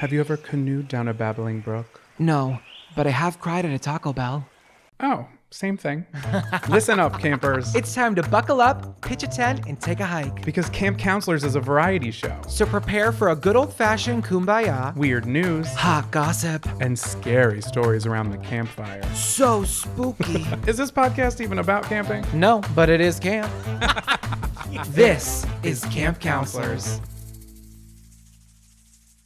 Have you ever canoed down a babbling brook? No, but I have cried at a Taco Bell. Oh, same thing. Listen up, campers. It's time to buckle up, pitch a tent, and take a hike. Because Camp Counselors is a variety show. So prepare for a good old-fashioned kumbaya, Weird news, hot gossip, and scary stories around the campfire. so spooky. Is this podcast even about camping? No, but it is camp. This is Camp Counselors.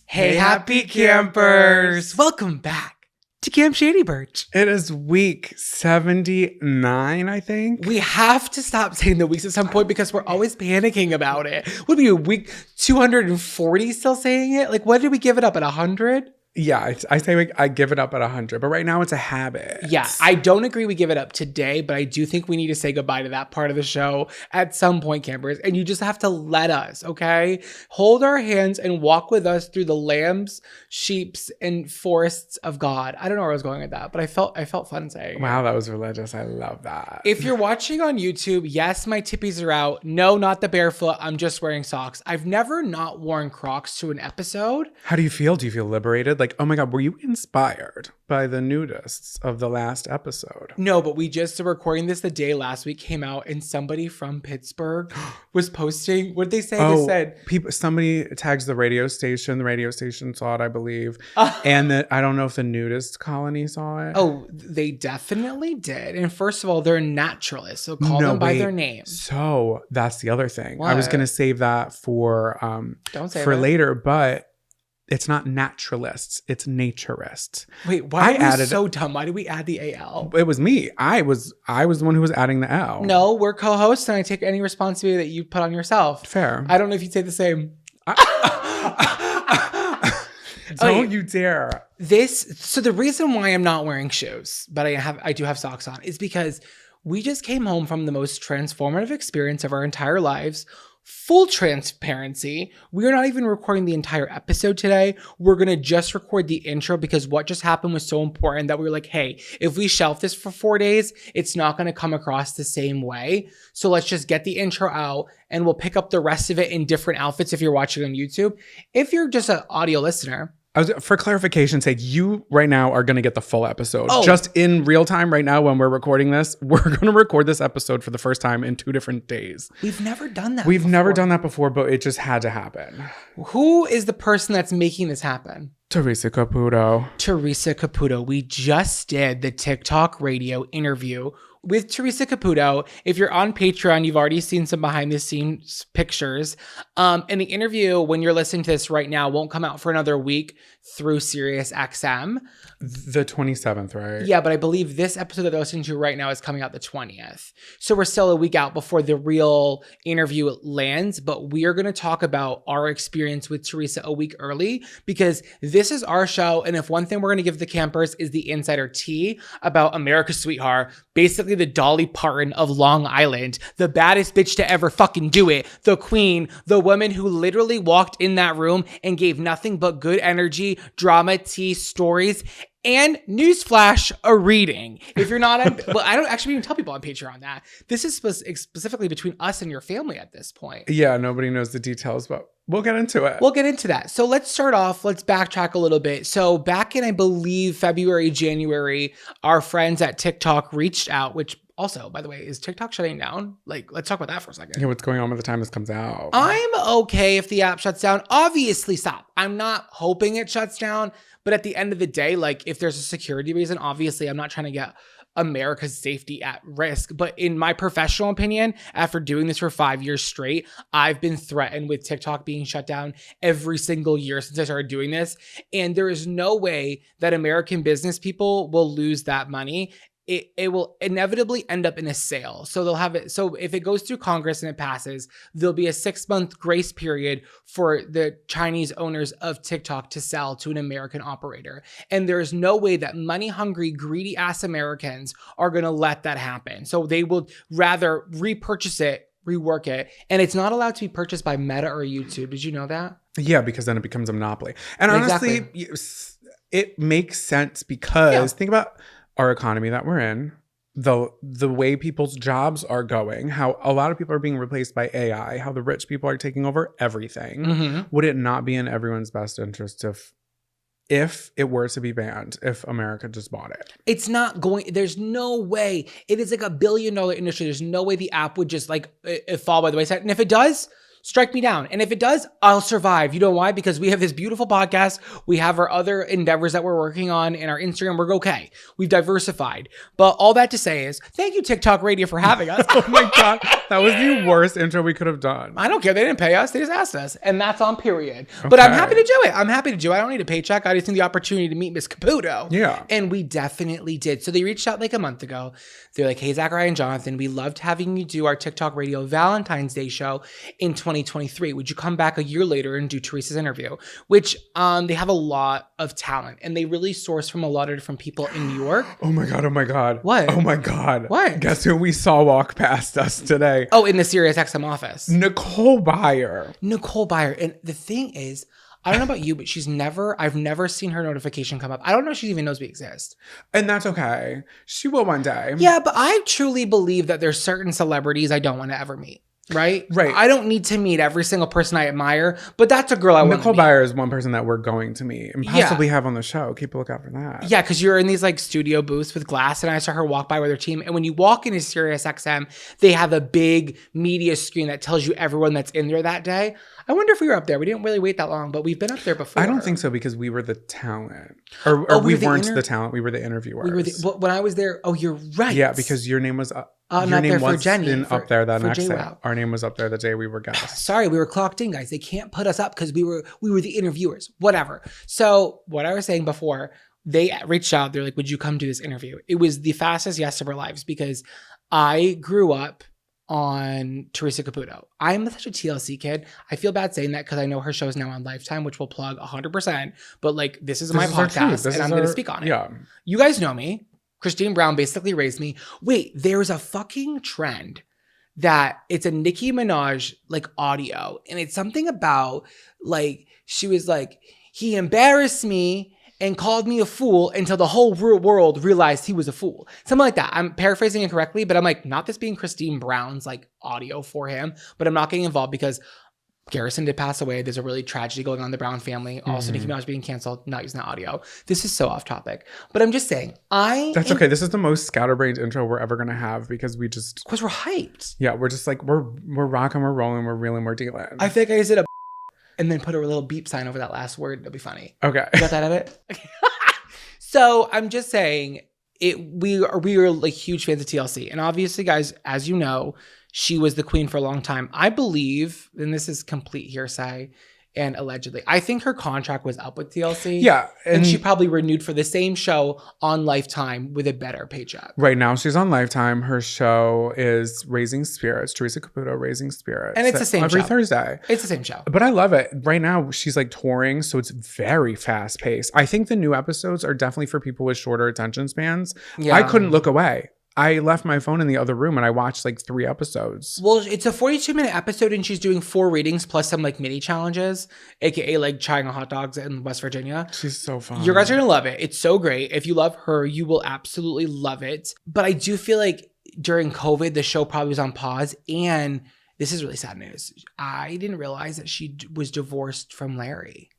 Hey, happy campers! Welcome back to Camp Shady Birch. It is week 79, I think. We have to stop saying the weeks at some point because we're always panicking about it. Would be a week 240 still saying it? Like, what did we give it up at 100? Yeah, I say I give it up at 100, but right now it's a habit. Yeah, I don't agree we give it up today, but I do think we need to say goodbye to that part of the show at some point, campers. And you just have to let us, okay? Hold our hands and walk with us through the lambs, sheeps, and forests of God. I don't know where I was going with that, but I felt fun saying Wow, that was religious. I love that. If you're watching on YouTube, yes, my tippies are out. No, not the barefoot. I'm just wearing socks. I've never not worn Crocs to an episode. How do you feel? Do you feel liberated? Like, oh my God, were you inspired by the nudists of the last episode? No, but we just are recording this the day last week came out and somebody from Pittsburgh was posting. What did they say? They said somebody tags the radio station. The radio station saw it, I believe. And I don't know if the nudist colony saw it. Oh, they definitely did. And first of all, they're naturalists, so call them by their name. So that's the other thing. What? I was gonna save that for Don't say for that. later, but it's not naturalists, it's naturists. Wait, why are we so dumb? Why did we add the AL? It was me. I was the one who was adding the L. No, we're co-hosts and I take any responsibility that you put on yourself. Fair. I don't know if you'd say the same. Don't you dare. So the reason why I'm not wearing shoes, but I do have socks on, is because we just came home from the most transformative experience of our entire lives. Full transparency. We are not even recording the entire episode today. We're going to just record the intro because what just happened was so important that we were like, hey, if we shelf this for 4 days, it's not going to come across the same way. So let's just get the intro out and we'll pick up the rest of it in different outfits if you're watching on YouTube. If you're just an audio listener, For clarification's sake, you right now are going to get the full episode. Oh. Just in real time right now when we're recording this, we're going to record this episode for the first time in 2 different days. we've never done that. We've never done that before, but it just had to happen. Who is the person that's making this happen? Theresa Caputo. Theresa Caputo. We just did the TikTok radio interview with Theresa Caputo. If you're on Patreon, you've already seen some behind the scenes pictures. And the interview, when you're listening to this right now, won't come out for another week through SiriusXM. The 27th, right? Yeah, but I believe this episode that they're listening to right now is coming out the 20th. So we're still a week out before the real interview lands, but we are going to talk about our experience with Theresa a week early because this is our show. And if one thing we're going to give the campers is the insider tea about America's sweetheart, basically the Dolly Parton of Long Island, the baddest bitch to ever fucking do it, the queen, the woman who literally walked in that room and gave nothing but good energy, drama, tea, stories, and newsflash, a reading. If you're not on, well, I don't actually even tell people on Patreon that. This is specifically between us and your family at this point. Yeah, nobody knows the details, but we'll get into it. We'll get into that. So let's start off. Let's backtrack a little bit. So back in, I believe, February, January, our friends at TikTok reached out, which also, by the way, is TikTok shutting down? Like, let's talk about that for a second. Yeah, what's going on by the time this comes out? I'm okay if the app shuts down. Obviously, stop. I'm not hoping it shuts down. But at the end of the day, like if there's a security reason, obviously I'm not trying to get America's safety at risk. But in my professional opinion, after doing this for 5 years straight, I've been threatened with TikTok being shut down every single year since I started doing this. And there is no way that American business people will lose that money. It will inevitably end up in a sale. So they'll have it. So if it goes through Congress and it passes, there'll be a 6-month grace period for the Chinese owners of TikTok to sell to an American operator. And there's no way that money hungry, greedy ass Americans are going to let that happen. So they will rather repurchase it, rework it. And it's not allowed to be purchased by Meta or YouTube. Did you know that? Yeah, because then it becomes a monopoly. And honestly, it makes sense because think about our economy that we're in, the way people's jobs are going, how a lot of people are being replaced by AI, how the rich people are taking over everything. Would it not be in everyone's best interest to if it were to be banned, if America just bought it. It's not going, there's no way. It is like $1 billion industry. There's no way the app would just like fall by the wayside. And if it does, strike me down. And if it does, I'll survive. You know why? Because we have this beautiful podcast. We have our other endeavors that we're working on in our Instagram. We're okay. We've diversified. But all that to say is, thank you, TikTok Radio, for having us. Oh my God. That was the worst intro we could have done. I don't care. They didn't pay us. They just asked us. And that's on period. Okay. But I'm happy to do it. I don't need a paycheck. I just need the opportunity to meet Miss Caputo. Yeah. And we definitely did. So they reached out like a month ago. They're like, hey, Zachariah and Jonathan, we loved having you do our TikTok Radio Valentine's Day show in 2023. Would you come back a year later and do Theresa's interview? Which they have a lot of talent and they really source from a lot of different people in New York. Oh my God. Oh my God. What? Oh my God. What? Guess who we saw walk past us today? Oh, in the SiriusXM office. Nicole Byer. And the thing is, I don't know about you, but I've never seen her notification come up. I don't know if she even knows we exist. And that's okay. She will one day. Yeah, but I truly believe that there's certain celebrities I don't want to ever meet. Right? I don't need to meet every single person I admire, but that's a girl I want to meet. Nicole Byer is one person that we're going to meet and possibly have on the show. Keep a lookout for that. Yeah, because you're in these like studio booths with glass and I saw her walk by with her team. And when you walk into SiriusXM, they have a big media screen that tells you everyone that's in there that day. I wonder if we were up there. We didn't really wait that long, but we've been up there before. I don't think so because we were the talent. Or we weren't the talent. We were the interviewers. When I was there, you're right. Yeah, because your name was... your name was Jenny, up there that next day. Our name was up there the day we were guests. Sorry, we were clocked in, guys. They can't put us up because we were the interviewers. Whatever. So what I was saying before, they reached out. They're like, "Would you come do this interview?" It was the fastest yes of our lives because I grew up on Theresa Caputo. I'm such a TLC kid. I feel bad saying that because I know her show is now on Lifetime, which we'll plug 100%. But like, this is my podcast, and I'm going to speak on it. Yeah, you guys know me. Christine Brown basically raised me. Wait, there's a fucking trend that it's a Nicki Minaj like audio. And it's something about like, she was like, he embarrassed me and called me a fool until the whole world realized he was a fool. Something like that. I'm paraphrasing incorrectly, but I'm like, not this being Christine Brown's like audio for him, but I'm not getting involved because Garrison did pass away. There's a really tragedy going on in the Brown family. Also, Nicki Minaj being canceled, not using that audio. This is so off topic. But I'm just saying, That's okay. This is the most scatterbrained intro we're ever going to have because we're hyped. Yeah, we're just like, we're rocking, we're rolling, we're reeling, we're dealing. I think I just did a and then put a little beep sign over that last word. That'd be funny. Okay. You got that edit? So I'm just saying, we are like huge fans of TLC. And obviously, guys, as you know, she was the queen for a long time. I believe, and this is complete hearsay and allegedly, I think her contract was up with TLC. Yeah. And she probably renewed for the same show on Lifetime with a better paycheck. Right now, she's on Lifetime. Her show is Raising Spirits, Theresa Caputo, Raising Spirits. And it's the same every show. Thursday. It's the same show. But I love it. Right now, she's like touring, so it's very fast paced. I think the new episodes are definitely for people with shorter attention spans. Yeah. I couldn't look away. I left my phone in the other room and I watched like 3 episodes. Well, it's a 42-minute episode and she's doing 4 readings plus some like mini challenges, aka like trying on hot dogs in West Virginia. She's so fun. You guys are gonna love it. It's so great. If you love her, you will absolutely love it. But I do feel like during COVID, the show probably was on pause. And this is really sad news. I didn't realize that she was divorced from Larry.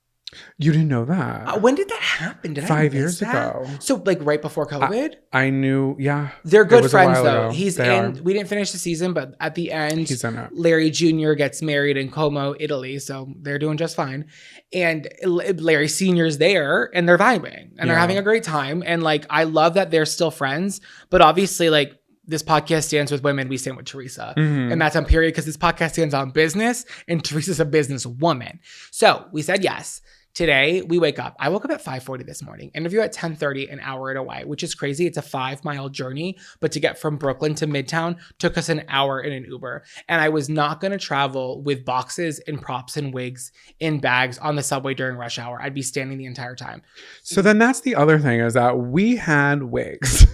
You didn't know that? When did that happen? Did 5 years ago. So like right before COVID? I knew, yeah. They're good friends though. He's in, we didn't finish the season, but at the end, he's in it. Larry Jr. gets married in Como, Italy. So they're doing just fine. And Larry Sr.'s there and they're vibing and they're having a great time. And like, I love that they're still friends, but obviously like, this podcast stands with women. We stand with Theresa. And that's on period because this podcast stands on business and Theresa's a businesswoman. So we said yes. Today, we wake up. I woke up at 5:40 this morning. Interview at 10:30, an hour and away, which is crazy. It's a 5-mile journey, but to get from Brooklyn to Midtown took us an hour in an Uber. And I was not going to travel with boxes and props and wigs in bags on the subway during rush hour. I'd be standing the entire time. So then that's the other thing is that we had wigs.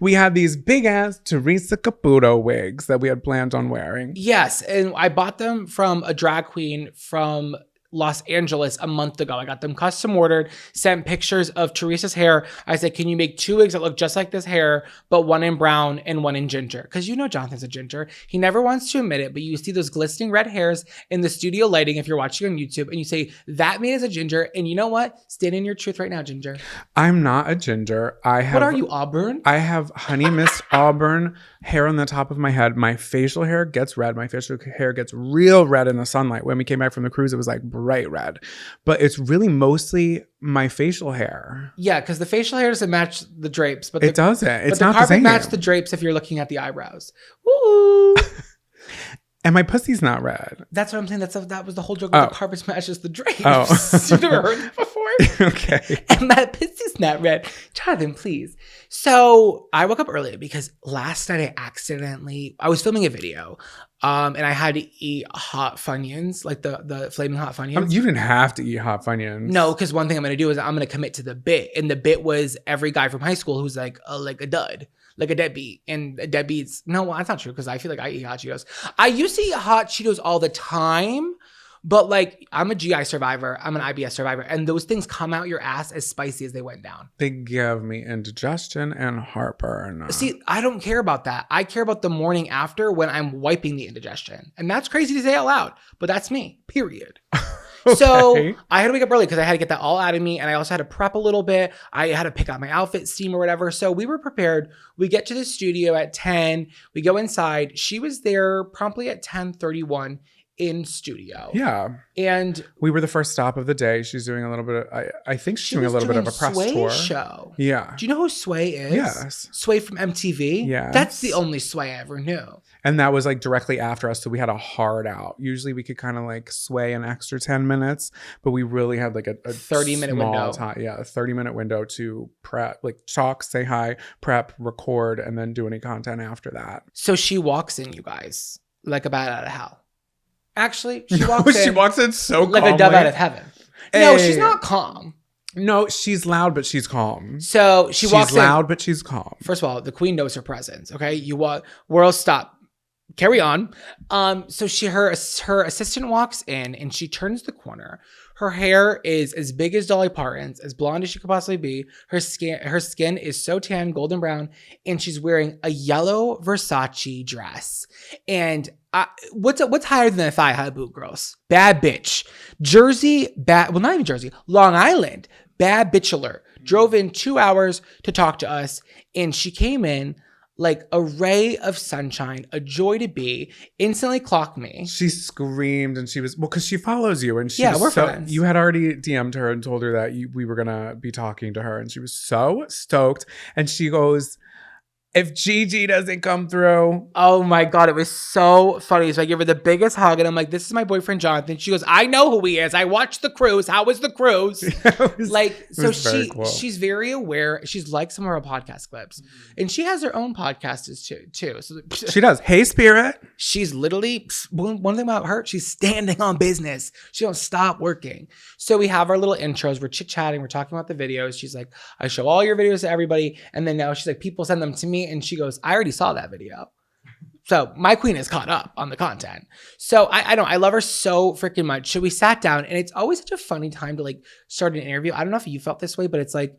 We had these big ass Theresa Caputo wigs that we had planned on wearing. Yes. And I bought them from a drag queen from Los Angeles a month ago. I got them custom ordered, sent pictures of Theresa's hair. I said, can you make 2 wigs that look just like this hair, but one in brown and one in ginger? Because you know Jonathan's a ginger. He never wants to admit it, but you see those glistening red hairs in the studio lighting if you're watching on YouTube, and you say, that man is a ginger. And you know what? Stand in your truth right now, ginger. I'm not a ginger. What are you, auburn? I have honey mist auburn hair on the top of my head. My facial hair gets red. My facial hair gets real red in the sunlight. When we came back from the cruise, it was like bright red. But it's really mostly my facial hair. Yeah, because the facial hair doesn't match the drapes. But it doesn't. It's but not the same. The carpet match the drapes if you're looking at the eyebrows. Woo! And my pussy's not red. That's what I'm saying. That was the whole joke. The carpet matches the drapes. Oh. You've never heard that before? Okay. And my pussy's not red. Jonathan, please. So I woke up early because last night I was filming a video. And I had to eat hot Funyuns, like the flaming hot Funyuns. You didn't have to eat hot Funyuns. No, because one thing I'm going to do is I'm going to commit to the bit. And the bit was every guy from high school who's like a dud. Like a deadbeat. And deadbeats, no, that's not true because I feel like I eat hot Cheetos. I used to eat hot Cheetos all the time, but like I'm a GI survivor. I'm an IBS survivor. And those things come out your ass as spicy as they went down. They give me indigestion and heartburn. See, I don't care about that. I care about the morning after when I'm wiping the indigestion. And that's crazy to say out loud, but that's me, period. Okay. So I had to wake up early because I had to get that all out of me. And I also had to prep a little bit. I had to pick out my outfit, steam or whatever. So we were prepared. We get to the studio at 10. We go inside. She was there promptly at 10:31 in studio. Yeah. And we were the first stop of the day. She's doing a little bit of, I think she's doing a little bit of a press Sway tour. Show. Yeah. Do you know who Sway is? Yes. Sway from MTV? Yeah. That's the only Sway I ever knew. And that was like directly after us. So we had a hard out. Usually we could kind of like sway an extra 10 minutes, but we really had like a 30-minute window. Yeah, a 30-minute window to prep, like talk, say hi, prep, record, and then do any content after that. So she walks in, you guys, like a bat out of hell. Actually, she walks in. She walks in so like calmly. a dove out of heaven. Hey. No, she's not calm. No, she's loud, but she's calm. So she walks in. She's loud, but she's calm. First of all, the queen knows her presence. Okay, you walk. World, stop. Carry on. So her assistant walks in and she turns the corner. Her hair is as big as Dolly Parton's, as blonde as she could possibly be. Her skin is so tan, golden brown, and she's wearing a yellow Versace dress. And what's higher than a thigh-high boot, girls? Bad bitch. Not even Jersey, Long Island. Bad bitch alert. Drove in 2 hours to talk to us, and she came in like a ray of sunshine, a joy to be, instantly clocked me. She screamed and she was, well, because she follows you. And she we're friends. You had already DM'd her and told her that we were going to be talking to her. And she was so stoked. And she goes, if Gigi doesn't come through. Oh my God, it was so funny. So I give her the biggest hug and I'm like, this is my boyfriend, Jonathan. She goes, I know who he is. I watched the cruise. How was the cruise? She's very aware. She's like some of our podcast clips. And she has her own podcasters too. So she does. Hey, Spirit. She's literally, one thing about her, she's standing on business. She don't stop working. So we have our little intros. We're chit-chatting. We're talking about the videos. She's like, I show all your videos to everybody. And then now she's like, people send them to me. And she goes, I already saw that video. So my queen is caught up on the content. So I love her so freaking much. So we sat down and it's always such a funny time to like start an interview. I don't know if you felt this way, but it's like,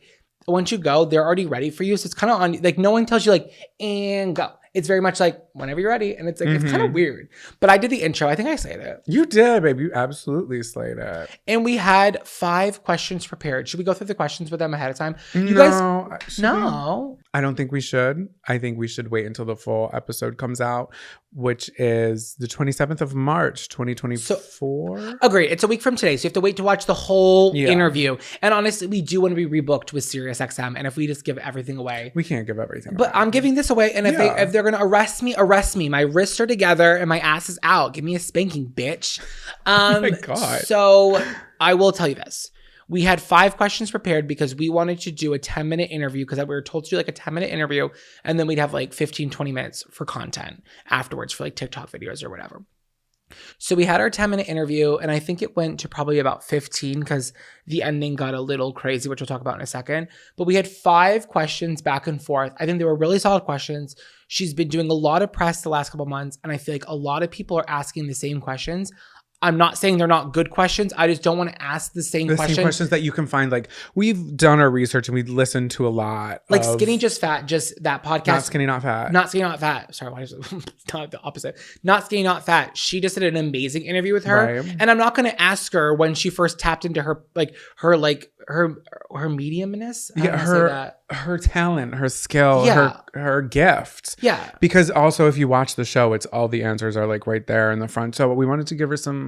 once you go, they're already ready for you. So it's kind of on, like no one tells you like, and go. It's very much like whenever you're ready. And it's like, it's kind of weird. But I did the intro. I think I slayed it. You did, babe. You absolutely slayed it. And we had 5 questions prepared. Should we go through the questions with them ahead of time? No. I don't think we should. I think we should wait until the full episode comes out, which is the 27th of March, 2024. Agree. It's a week from today. So you have to wait to watch the whole interview. And honestly, we do want to be rebooked with SiriusXM. And if we just give everything away. We can't give everything away. But I'm giving this away. And if they're going to arrest me. My wrists are together and my ass is out. Give me a spanking, bitch. Oh my God. So I will tell you this. We had 5 questions prepared because we wanted to do a 10-minute interview because we were told to do like a 10-minute interview and then we'd have like 15, 20 minutes for content afterwards for like TikTok videos or whatever. So we had our 10-minute interview and I think it went to probably about 15 because the ending got a little crazy, which we'll talk about in a second. But we had 5 questions back and forth. I think they were really solid questions. She's been doing a lot of press the last couple months and I feel like a lot of people are asking the same questions. I'm not saying they're not good questions. I just don't want to ask the same questions that you can find. Like, we've done our research and we've listened to a lot. Like Skinny Just Fat, just that podcast. Not Skinny Not Fat. Not Skinny Not Fat. Sorry, why is it not the opposite? Not Skinny Not Fat. She just did an amazing interview with her. Right. And I'm not going to ask her when she first tapped into her mediumness. Her talent, her skill, her gift. Yeah. Because also, if you watch the show, it's all the answers are like right there in the front. So we wanted to give her some,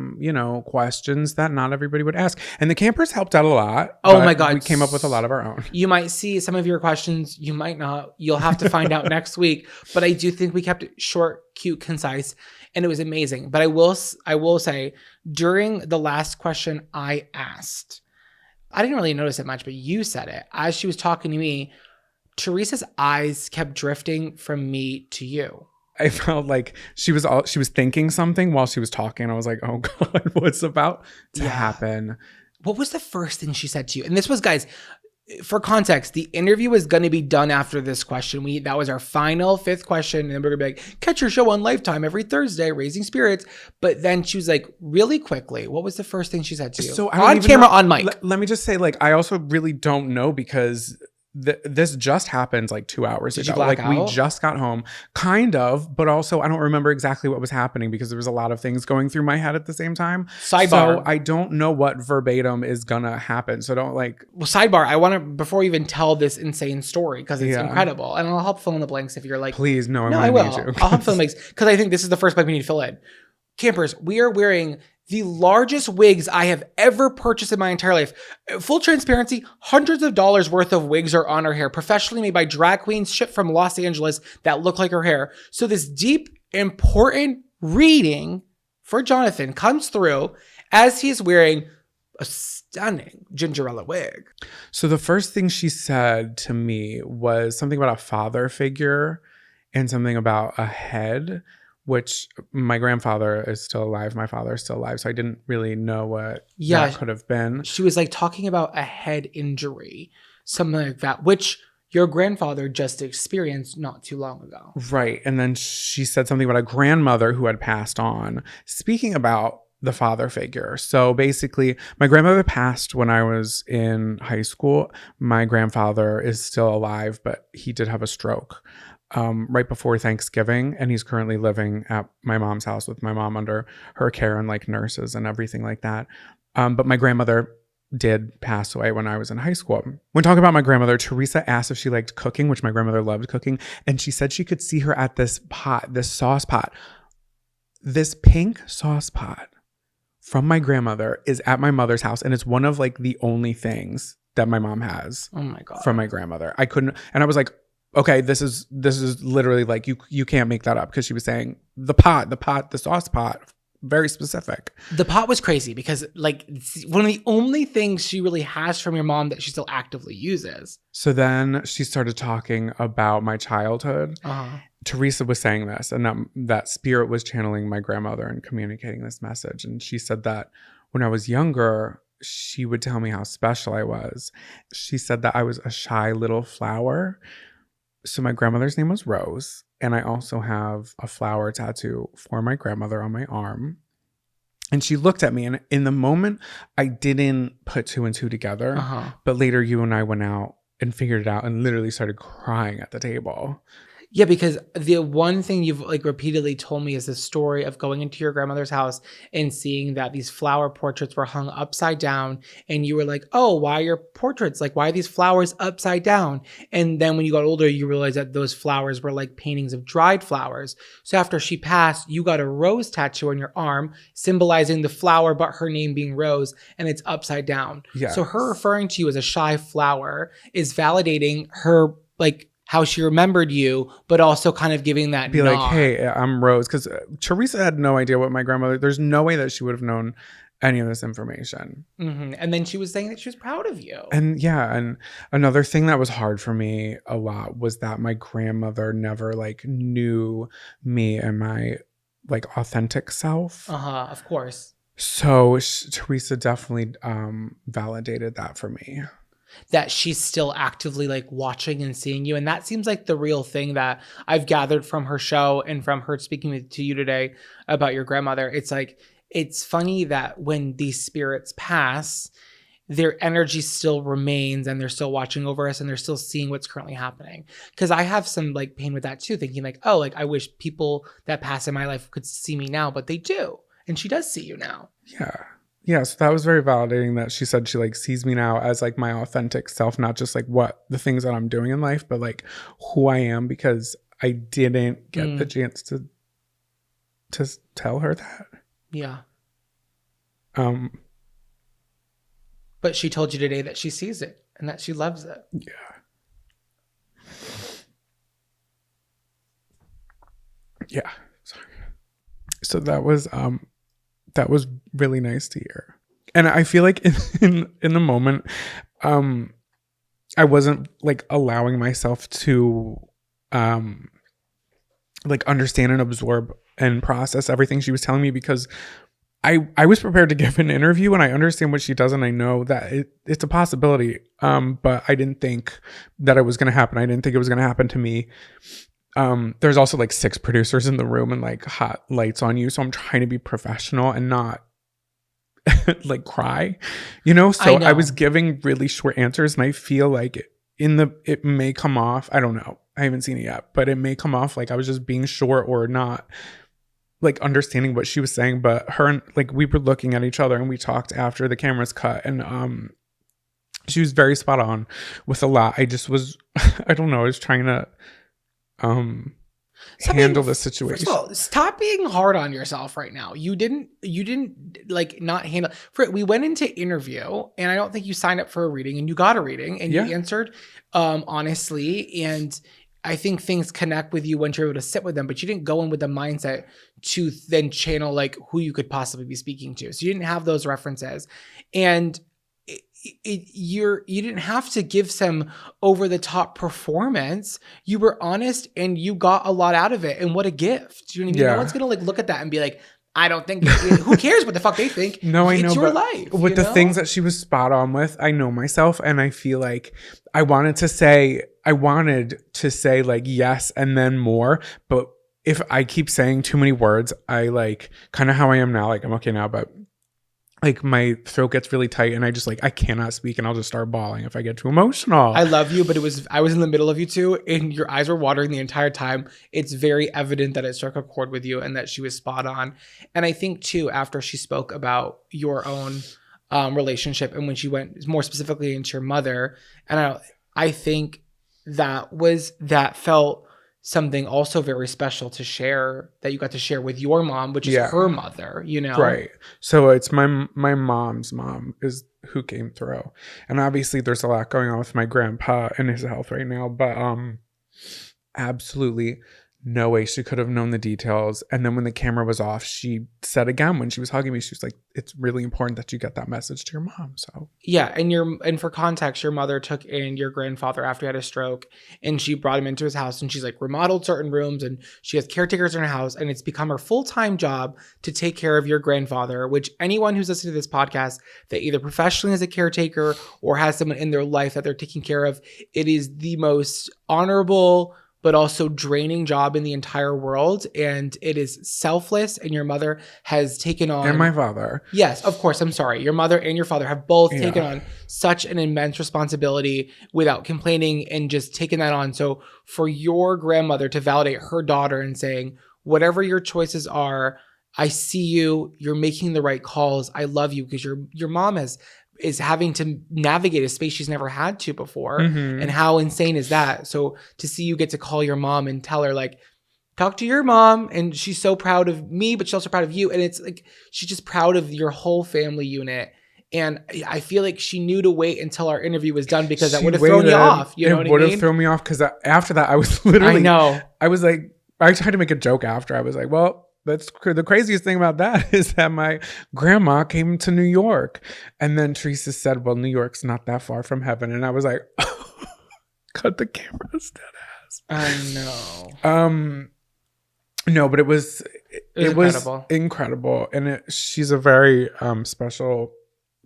questions that not everybody would ask. And the campers helped out a lot. Oh my God. We came up with a lot of our own. You might see some of your questions. You might not. You'll have to find out next week. But I do think we kept it short, cute, concise, and it was amazing. But I will say, during the last question I asked, I didn't really notice it much, but you said it. As she was talking to me, Theresa's eyes kept drifting from me to you. I felt like she was thinking something while she was talking. I was like, oh God, what's about to happen? What was the first thing she said to you? And this was, guys, for context, the interview was going to be done after this question. That was our final 5th question. And then we're going to be like, catch your show on Lifetime every Thursday, Raising Spirits. But then she was like, really quickly, what was the first thing she said to you? So on camera, on mic. Let me just say, like, I also really don't know because this just happened like 2 hours ago. Like we just got home, kind of, but also I don't remember exactly what was happening because there was a lot of things going through my head at the same time. Sidebar. So I don't know what verbatim is gonna happen. So don't like. Well, sidebar. I want to, before you even tell this insane story, because it's incredible, and I'll help fill in the blanks if you're like, please, no, I will. I'll help fill in the blanks because I think this is the first blank we need to fill in. Campers, we are wearing the largest wigs I have ever purchased in my entire life. Full transparency, hundreds of dollars worth of wigs are on her hair, professionally made by drag queens, shipped from Los Angeles that look like her hair. So this deep, important reading for Jonathan comes through as he's wearing a stunning Gingerella wig. So the first thing she said to me was something about a father figure and something about a head, which my grandfather is still alive. My father is still alive. So I didn't really know what that could have been. She was like talking about a head injury, something like that, which your grandfather just experienced not too long ago. Right. And then she said something about a grandmother who had passed on. Speaking about the father figure. So basically, my grandmother passed when I was in high school. My grandfather is still alive, but he did have a stroke right before Thanksgiving, and he's currently living at my mom's house with my mom under her care and like nurses and everything like that. But my grandmother did pass away when I was in high school. When talking about my grandmother, Theresa asked if she liked cooking, which my grandmother loved cooking, and she said she could see her at this pot, this sauce pot. This pink sauce pot from my grandmother is at my mother's house, and it's one of like the only things that my mom has. Oh my God. From my grandmother. I couldn't, and I was like, okay, this is literally like you can't make that up, because she was saying the sauce pot, very specific. The pot was crazy because like one of the only things she really has from your mom that she still actively uses. So then she started talking about my childhood. Theresa was saying this, and that spirit was channeling my grandmother and communicating this message. And she said that when I was younger, she would tell me how special I was. She said that I was a shy little flower. So my grandmother's name was Rose, and I also have a flower tattoo for my grandmother on my arm. And she looked at me, and in the moment, I didn't put 2 and 2 together. But later, you and I went out and figured it out and literally started crying at the table. Yeah, because the one thing you've like repeatedly told me is the story of going into your grandmother's house and seeing that these flower portraits were hung upside down. And you were like, oh, why are your portraits? Like, why are these flowers upside down? And then when you got older, you realized that those flowers were like paintings of dried flowers. So after she passed, you got a rose tattoo on your arm, symbolizing the flower, but her name being Rose, and it's upside down. Yes. So her referring to you as a shy flower is validating her, like, how she remembered you, but also kind of giving that Be nod. like, hey, I'm Rose. Because Theresa had no idea what my grandmother, there's no way that she would have known any of this information. And then she was saying that she was proud of you. And yeah, and another thing that was hard for me a lot was that my grandmother never like knew me and my like authentic self. Of course. So Theresa definitely validated that for me. That she's still actively like watching and seeing you. And that seems like the real thing that I've gathered from her show and from her speaking to you today about your grandmother. It's like, it's funny that when these spirits pass, their energy still remains and they're still watching over us and they're still seeing what's currently happening. Because I have some like pain with that too, thinking like, oh, like I wish people that pass in my life could see me now, but they do. And she does see you now. Yeah. Yeah. So that was very validating that she said she like sees me now as like my authentic self, not just like what the things that I'm doing in life, but like who I am, because I didn't get the chance to tell her that. Yeah. But she told you today that she sees it and that she loves it. Yeah. Yeah. Sorry. So that was really nice to hear. And I feel like in the moment, I wasn't like allowing myself to like understand and absorb and process everything she was telling me, because I was prepared to give an interview and I understand what she does and I know that it's a possibility. But I didn't think that it was going to happen. I didn't think it was going to happen to me. There's also like 6 producers in the room and like hot lights on you. So I'm trying to be professional and not like cry, you know? So I was giving really short answers and I feel like it may come off, I don't know, I haven't seen it yet, but it may come off like I was just being short or not like understanding what she was saying. But her and like we were looking at each other and we talked after the cameras cut, and she was very spot on with a lot. I just was I don't know, I was trying to handle the situation. First of all, stop being hard on yourself right now. You didn't like not handle we went into interview and I don't think you signed up for a reading, and you got a reading and you answered honestly, and I think things connect with you once you're able to sit with them, but you didn't go in with the mindset to then channel like who you could possibly be speaking to. So you didn't have those references, and you didn't have to give some over the top performance. You were honest and you got a lot out of it. And what a gift. You know what I mean? No one's going to like look at that and be like, I don't think, who cares what the fuck they think? No, I know. It's your life. With the things that she was spot on with, I know myself. And I feel like I wanted to say like yes and then more. But if I keep saying too many words, I like kind of how I am now. Like I'm okay now, but like my throat gets really tight and I just like, I cannot speak and I'll just start bawling if I get too emotional. I love you, but I was in the middle of you two and your eyes were watering the entire time. It's very evident that it struck a chord with you and that she was spot on. And I think too, after she spoke about your own relationship and when she went more specifically into your mother, and I think that felt something also very special to share, that you got to share with your mom, which is her mother, you know? Right. So it's my mom's mom is who came through. And obviously there's a lot going on with my grandpa and his health right now, but absolutely no way she could have known the details. And then when the camera was off, she said again, when she was hugging me, she was like, it's really important that you get that message to your mom. So yeah. And for context, your mother took in your grandfather after he had a stroke and she brought him into his house and she's like remodeled certain rooms and she has caretakers in her house, and it's become her full-time job to take care of your grandfather, which anyone who's listening to this podcast that either professionally is a caretaker or has someone in their life that they're taking care of, it is the most honorable but also draining job in the entire world. And it is selfless. And your mother has taken on... And my father. Yes, of course. I'm sorry. Your mother and your father have both taken on such an immense responsibility without complaining and just taking that on. So for your grandmother to validate her daughter and saying, whatever your choices are, I see you, you're making the right calls. I love you, because your mom is having to navigate a space she's never had to before. Mm-hmm. And how insane is that? So to see you get to call your mom and tell her like, talk to your mom, and she's so proud of me, but she's also proud of you. And it's like, she's just proud of your whole family unit. And I feel like she knew to wait until our interview was done, because that would have thrown you off. You know what I mean? It would have thrown me off, because after that, I was literally, I know. I was like, I tried to make a joke after. I was like, well, that's the craziest thing about that is that my grandma came to New York. And then Theresa said, well, New York's not that far from heaven. And I was like, cut the cameras, dead ass. I know. No, but it was incredible. And she's a very special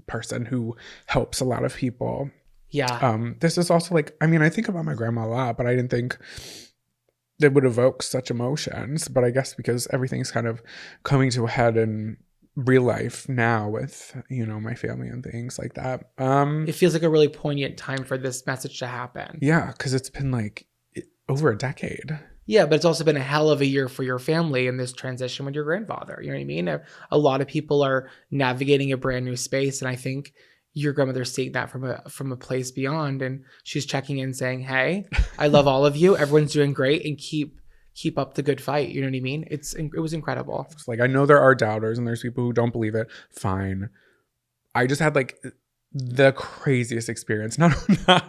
person who helps a lot of people. Yeah. This is also like, I mean, I think about my grandma a lot, but I didn't think it would evoke such emotions. But I guess because everything's kind of coming to a head and real life now with, you know, my family and things like that. It feels like a really poignant time for this message to happen. Yeah, because it's been like over a decade. Yeah, but it's also been a hell of a year for your family in this transition with your grandfather. You know what I mean? A lot of people are navigating a brand new space, and I think your grandmother's seeing that from a place beyond, and she's checking in saying, "Hey, I love all of you. Everyone's doing great, and keep up the good fight." You know what I mean? It was incredible. It's like, I know there are doubters and there's people who don't believe it. Fine. I just had like the craziest experience. Not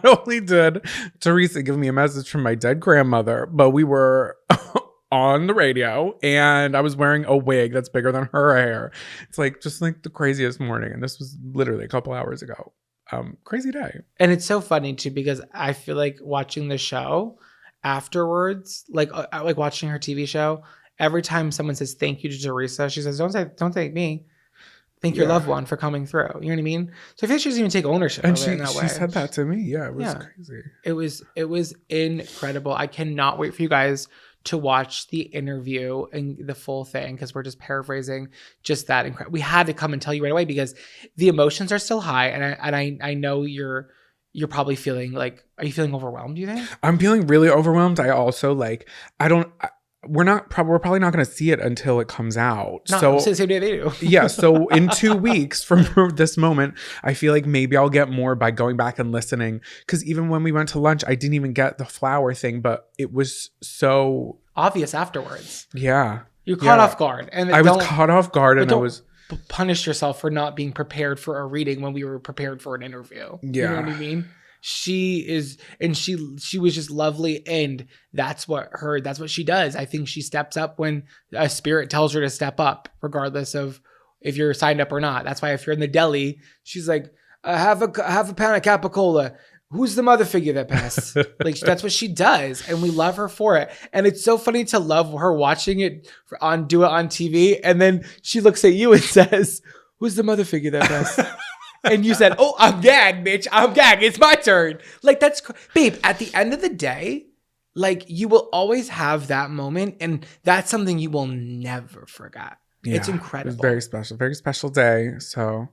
only did Theresa give me a message from my dead grandmother, but we were on the radio and I was wearing a wig that's bigger than her hair. It's like just like the craziest morning. And this was literally a couple hours ago. Crazy day. And it's so funny too, because I feel like watching the show afterwards, like watching her TV show, every time someone says thank you to Theresa, she says, don't thank me. Thank your loved one for coming through. You know what I mean? So I feel like she doesn't even take ownership of it in that way. She said that to me. Yeah, it was crazy. It was incredible. I cannot wait for you guys to watch the interview and the full thing, because we're just paraphrasing just that incredible. We had to come and tell you right away because the emotions are still high, and I know you're probably feeling like, are you feeling overwhelmed, do you think? I'm feeling really overwhelmed. I also like, we're probably not going to see it until it comes out. So the same day they do. Yeah. So in 2 weeks from this moment, I feel like maybe I'll get more by going back and listening. Because even when we went to lunch, I didn't even get the flower thing, but it was so obvious afterwards. Yeah. You're caught off guard. And I was caught off guard, and I was punish yourself for not being prepared for a reading when we were prepared for an interview. Yeah. You know what I mean? She was just lovely, and that's what she does. I think she steps up when a spirit tells her to step up, regardless of if you're signed up or not. That's why if you're in the deli, she's like, have a pound of capicola. Who's the mother figure that passed? Like, that's what she does, and we love her for it. And it's so funny to love her watching it do it on TV, and then she looks at you and says, "Who's the mother figure that passed?" And you said, "Oh, I'm gagged, bitch. I'm gagged. It's my turn." Like, babe, at the end of the day, like, you will always have that moment. And that's something you will never forget. Yeah, it's incredible. It was very special day. So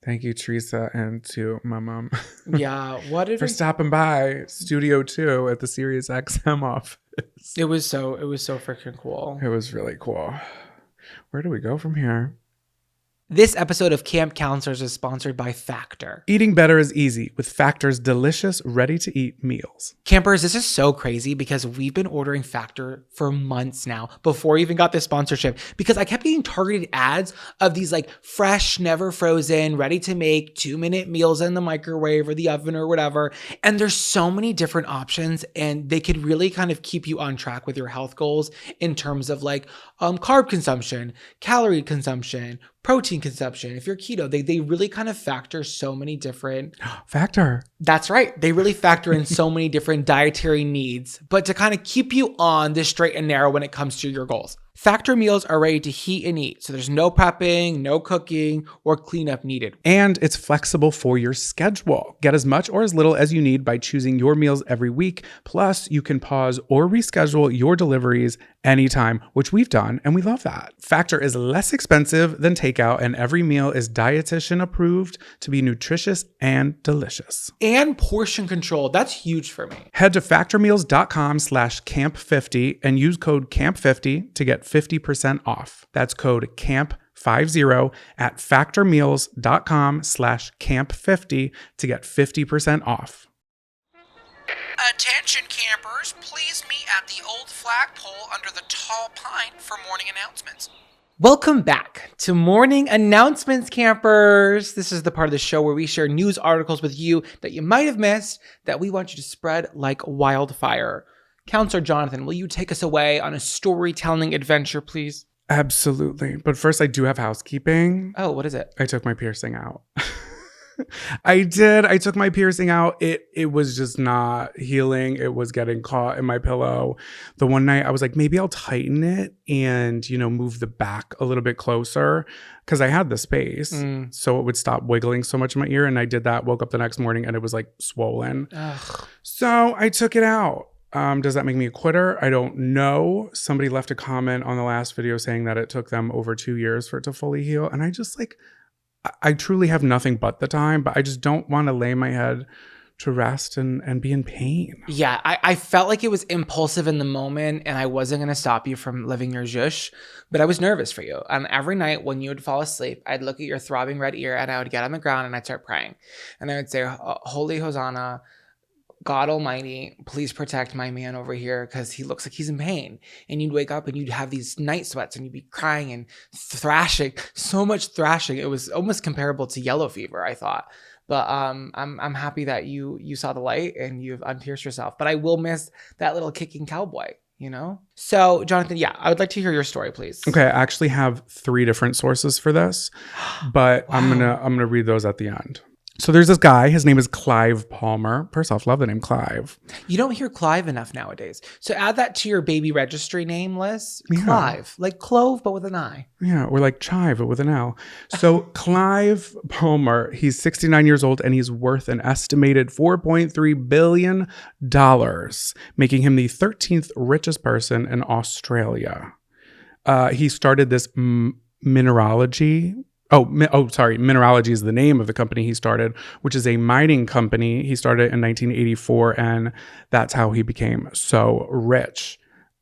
thank you, Theresa, and to my mom. Yeah. For stopping by Studio 2 at the Sirius XM office. It was so freaking cool. It was really cool. Where do we go from here? This episode of Camp Counselors is sponsored by Factor. Eating better is easy with Factor's delicious, ready-to-eat meals. Campers, this is so crazy because we've been ordering Factor for months now before we even got this sponsorship, because I kept getting targeted ads of these like fresh, never frozen, ready-to-make 2-minute meals in the microwave or the oven or whatever. And there's so many different options, and they could really kind of keep you on track with your health goals in terms of like carb consumption, calorie consumption, protein consumption. If you're keto, they really kind of factor so many different... Factor. That's right. They really factor in so many different dietary needs, but to kind of keep you on the straight and narrow when it comes to your goals. Factor meals are ready to heat and eat, so there's no prepping, no cooking, or cleanup needed. And it's flexible for your schedule. Get as much or as little as you need by choosing your meals every week. Plus, you can pause or reschedule your deliveries anytime, which we've done, and we love that. Factor is less expensive than takeout, and every meal is dietitian approved to be nutritious and delicious. And portion control. That's huge for me. Head to factormeals.com/camp50 and use code CAMP50 to get 50% off. That's code CAMP50 at factormeals.com/camp50 to get 50% off. Attention campers, please meet at the old flagpole under the tall pine for morning announcements. Welcome back to Morning Announcements, campers. This is the part of the show where we share news articles with you that you might have missed that we want you to spread like wildfire. Counselor Jonathan, will you take us away on a storytelling adventure, please? Absolutely. But first, I do have housekeeping. Oh, what is it? I took my piercing out. I did. I took my piercing out. It was just not healing. It was getting caught in my pillow. The one night I was like, maybe I'll tighten it and, move the back a little bit closer because I had the space. So it would stop wiggling so much in my ear. And I did that, woke up the next morning and it was like swollen. Ugh. So I took it out. Does that make me a quitter? I don't know. Somebody left a comment on the last video saying that it took them over 2 years for it to fully heal. And I just like, I truly have nothing but the time, but I just don't want to lay my head to rest and be in pain. Yeah, I felt like it was impulsive in the moment and I wasn't going to stop you from living your zhush, but I was nervous for you. And every night when you would fall asleep, I'd look at your throbbing red ear and I would get on the ground and I'd start praying. And I would say, Holy Hosanna, God Almighty, please protect my man over here because he looks like he's in pain. And you'd wake up and you'd have these night sweats and you'd be crying and thrashing, so much thrashing. It was almost comparable to yellow fever, I thought. But I'm happy that you saw the light and you've unpierced yourself. But I will miss that little kicking cowboy, you know? So, Jonathan, yeah, I would like to hear your story, please. Okay, I actually have 3 different sources for this, but Wow. I'm gonna read those at the end. So there's this guy, his name is Clive Palmer. First off, love the name Clive. You don't hear Clive enough nowadays. So add that to your baby registry name list. Yeah. Clive, like clove, but with an I. Yeah, or like chive, but with an L. So Clive Palmer, he's 69 years old and he's worth an estimated $4.3 billion, making him the 13th richest person in Australia. He started this Mineralogy is the name of the company he started, which is a mining company. He started in 1984, and that's how he became so rich.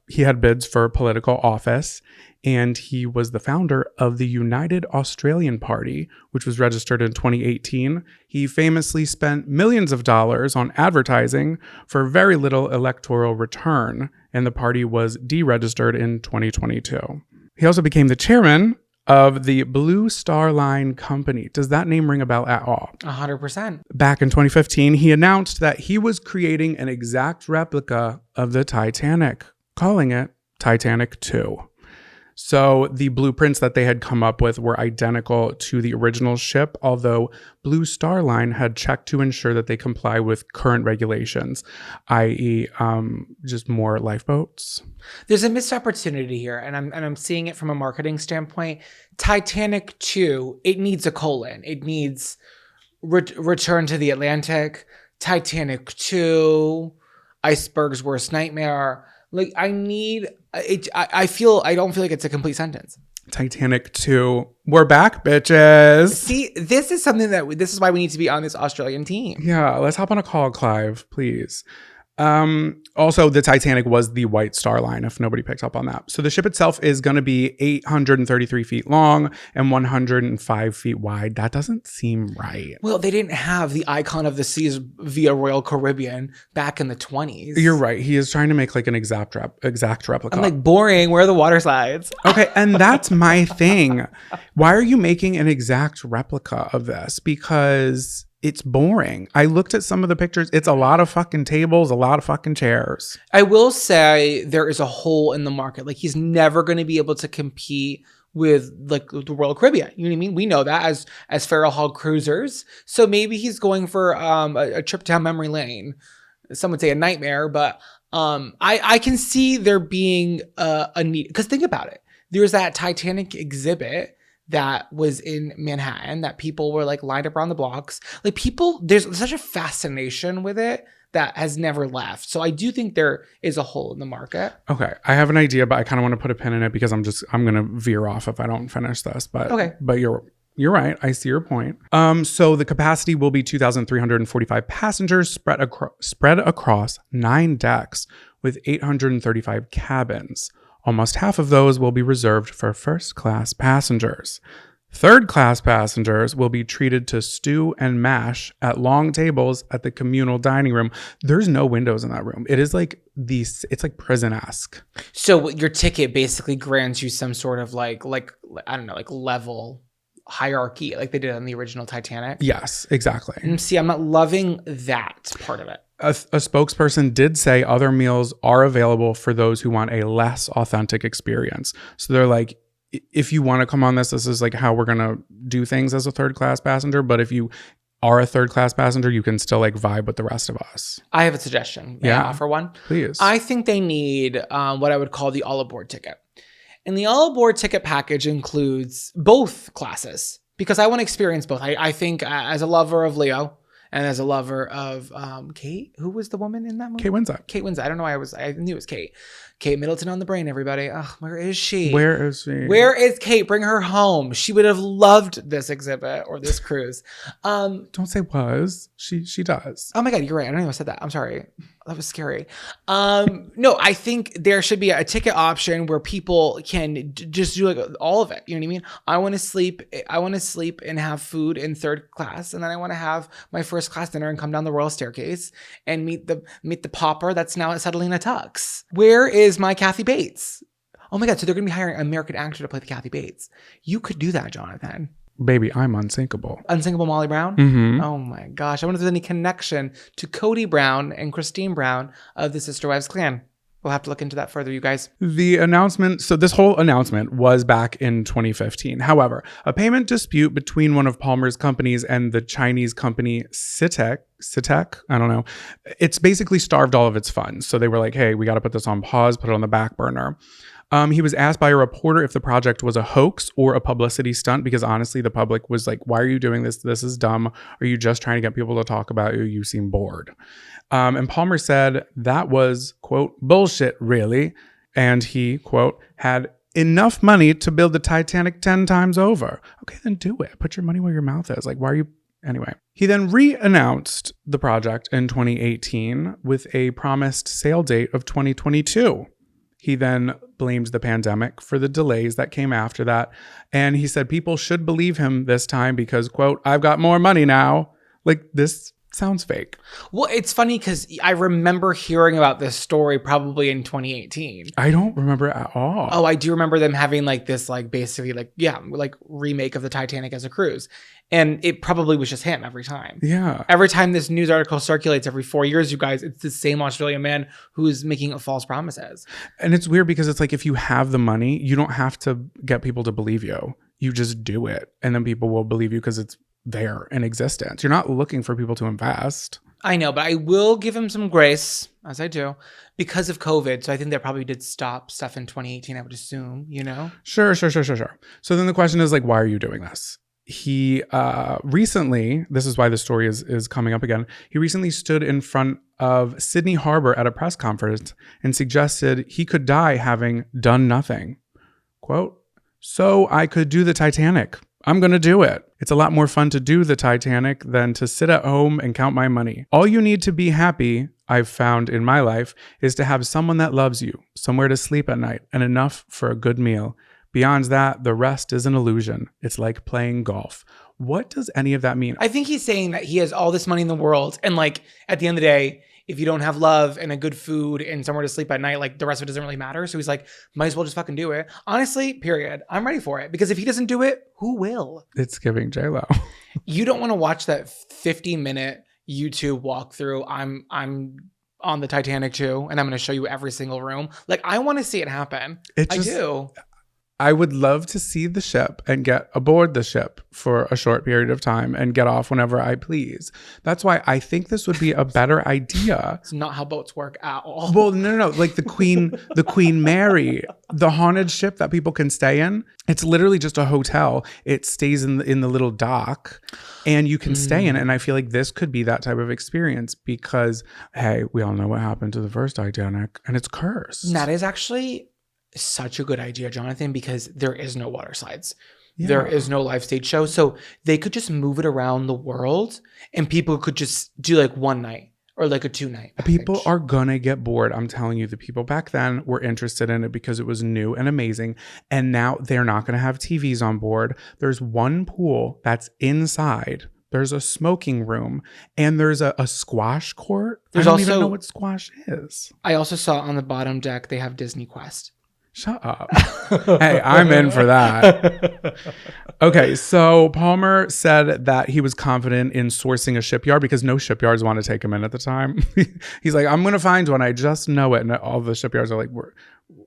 He had bids for political office, and he was the founder of the United Australian Party, which was registered in 2018. He famously spent millions of dollars on advertising for very little electoral return, and the party was deregistered in 2022. He also became the chairman of the Blue Star Line Company. Does that name ring a bell at all? 100%. Back in 2015, he announced that he was creating an exact replica of the Titanic, calling it Titanic 2. So the blueprints that they had come up with were identical to the original ship, although Blue Star Line had checked to ensure that they comply with current regulations, i.e. Just more lifeboats. There's a missed opportunity here, and I'm seeing it from a marketing standpoint. Titanic 2, it needs a colon. It needs Return to the Atlantic. Titanic 2, Iceberg's Worst Nightmare. Like I need it. I don't feel like it's a complete sentence. Titanic 2. We're back, bitches. See, this is something this is why we need to be on this Australian team. Yeah, let's hop on a call, Clive, please. Also, the Titanic was the White Star Line, if nobody picked up on that. So the ship itself is going to be 833 feet long and 105 feet wide. That doesn't seem right. Well, they didn't have the icon of the seas via Royal Caribbean back in the 20s. You're right. He is trying to make like an exact replica. I'm like, boring. Where are the water slides? Okay, and that's my thing. Why are you making an exact replica of this? Because it's boring. I looked at some of the pictures. It's a lot of fucking tables, a lot of fucking chairs. I will say there is a hole in the market. Like he's never going to be able to compete with like the Royal Caribbean. You know what I mean? We know that as Farrell Hall cruisers. So maybe he's going for a trip down memory lane. Some would say a nightmare, but I can see there being a need. Because think about it. There's that Titanic exhibit that was in Manhattan that people were like lined up around the blocks. Like people, there's such a fascination with it that has never left. So I do think there is a hole in the market. Okay. I have an idea, but I kind of want to put a pin in it because I'm going to veer off if I don't finish this. But okay. But you're right. I see your point. So the capacity will be 2,345 passengers spread across 9 decks with 835 cabins. Almost half of those will be reserved for first-class passengers. Third-class passengers will be treated to stew and mash at long tables at the communal dining room. There's no windows in that room. It is like it's like prison-esque. So your ticket basically grants you some sort of like I don't know, like level hierarchy like they did on the original Titanic. Yes, exactly. And see, I'm not loving that part of it. A spokesperson did say other meals are available for those who want a less authentic experience. So they're like, if you want to come on this is like how we're going to do things as a third class passenger. But if you are a third class passenger, you can still like vibe with the rest of us. I have a suggestion. May I offer one? Please. I think they need what I would call the all aboard ticket. And the all aboard ticket package includes both classes because I want to experience both. I think as a lover of Leo and as a lover of Kate, who was the woman in that movie? Kate Winslet. Kate Winslet. I don't know why I knew it was Kate. Kate Middleton on the brain, everybody. Oh, where is she? Where is she? Where is Kate? Bring her home. She would have loved this exhibit or this cruise. Don't say was. She does. Oh my God, you're right. I don't even said that. I'm sorry. That was scary. No, I think there should be a ticket option where people can just do like all of it. You know what I mean? I want to sleep and have food in third class, and then I want to have my first class dinner and come down the royal staircase and meet the pauper that's now settling a tux. Where is my Kathy Bates? Oh my God, so they're gonna be hiring an American actor to play the Kathy Bates. You could do that, Jonathan. Baby, I'm unsinkable. Unsinkable Molly Brown? Mm-hmm. Oh my gosh. I wonder if there's any connection to Cody Brown and Christine Brown of the Sister Wives clan. We'll have to look into that further, you guys. The announcement, so this whole announcement was back in 2015. However, a payment dispute between one of Palmer's companies and the Chinese company Citek, I don't know. It's basically starved all of its funds. So they were like, hey, we got to put this on pause, put it on the back burner. He was asked by a reporter if the project was a hoax or a publicity stunt, because honestly, the public was like, why are you doing this? This is dumb. Are you just trying to get people to talk about you? You seem bored. And Palmer said that was, quote, bullshit, really. And he, quote, had enough money to build the Titanic 10 times over. Okay, then do it. Put your money where your mouth is. Like, why are you... Anyway, he then re-announced the project in 2018 with a promised sale date of 2022. He then blamed the pandemic for the delays that came after that. And he said people should believe him this time because, quote, I've got more money now. Like, this sounds fake. Well, it's funny because I remember hearing about this story probably in 2018. I don't remember at all. Oh, I do remember them having like this, like basically like, yeah, like remake of the Titanic as a cruise. And it probably was just him every time. Yeah. Every time this news article circulates every 4 years, you guys, it's the same Australian man who's making false promises. And it's weird because it's like, if you have the money, you don't have to get people to believe you. You just do it. And then people will believe you because it's there in existence. You're not looking for people to invest. I know, but I will give him some grace, as I do, because of COVID. So I think they probably did stop stuff in 2018, I would assume, you know? Sure. So then the question is like, why are you doing this? He recently, this is why the story is coming up again. He recently stood in front of Sydney Harbor at a press conference and suggested he could die having done nothing. Quote, so I could do the Titanic. I'm going to do it. It's a lot more fun to do the Titanic than to sit at home and count my money. All you need to be happy, I've found in my life, is to have someone that loves you, somewhere to sleep at night, and enough for a good meal. Beyond that, the rest is an illusion. It's like playing golf. What does any of that mean? I think he's saying that he has all this money in the world. And like, at the end of the day, if you don't have love and a good food and somewhere to sleep at night, like the rest of it doesn't really matter. So he's like, might as well just fucking do it. Honestly, period. I'm ready for it. Because if he doesn't do it, who will? It's giving J-Lo. You don't want to watch that 50-minute YouTube walkthrough. I'm on the Titanic too, and I'm going to show you every single room. Like, I want to see it happen. I do. I would love to see the ship and get aboard the ship for a short period of time and get off whenever I please. That's why I think this would be a better idea. It's not how boats work at all. Well, no. Like the Queen Mary, the haunted ship that people can stay in. It's literally just a hotel. It stays in the little dock and you can stay in it. And I feel like this could be that type of experience because, hey, we all know what happened to the first Titanic and it's cursed. That is actually such a good idea, Jonathan, because there is no water slides. Yeah. There is no live stage show. So they could just move it around the world and people could just do like one night or like a 2-night package. People are gonna get bored. I'm telling you, the people back then were interested in it because it was new and amazing. And now they're not gonna have TVs on board. There's one pool that's inside. There's a smoking room and there's a squash court. I don't even know what squash is. I also saw on the bottom deck, they have Disney Quest. Shut up. Hey, I'm in for that. Okay, so Palmer said that he was confident in sourcing a shipyard because no shipyards want to take him in at the time. He's like, I'm going to find one. I just know it. And all the shipyards are like,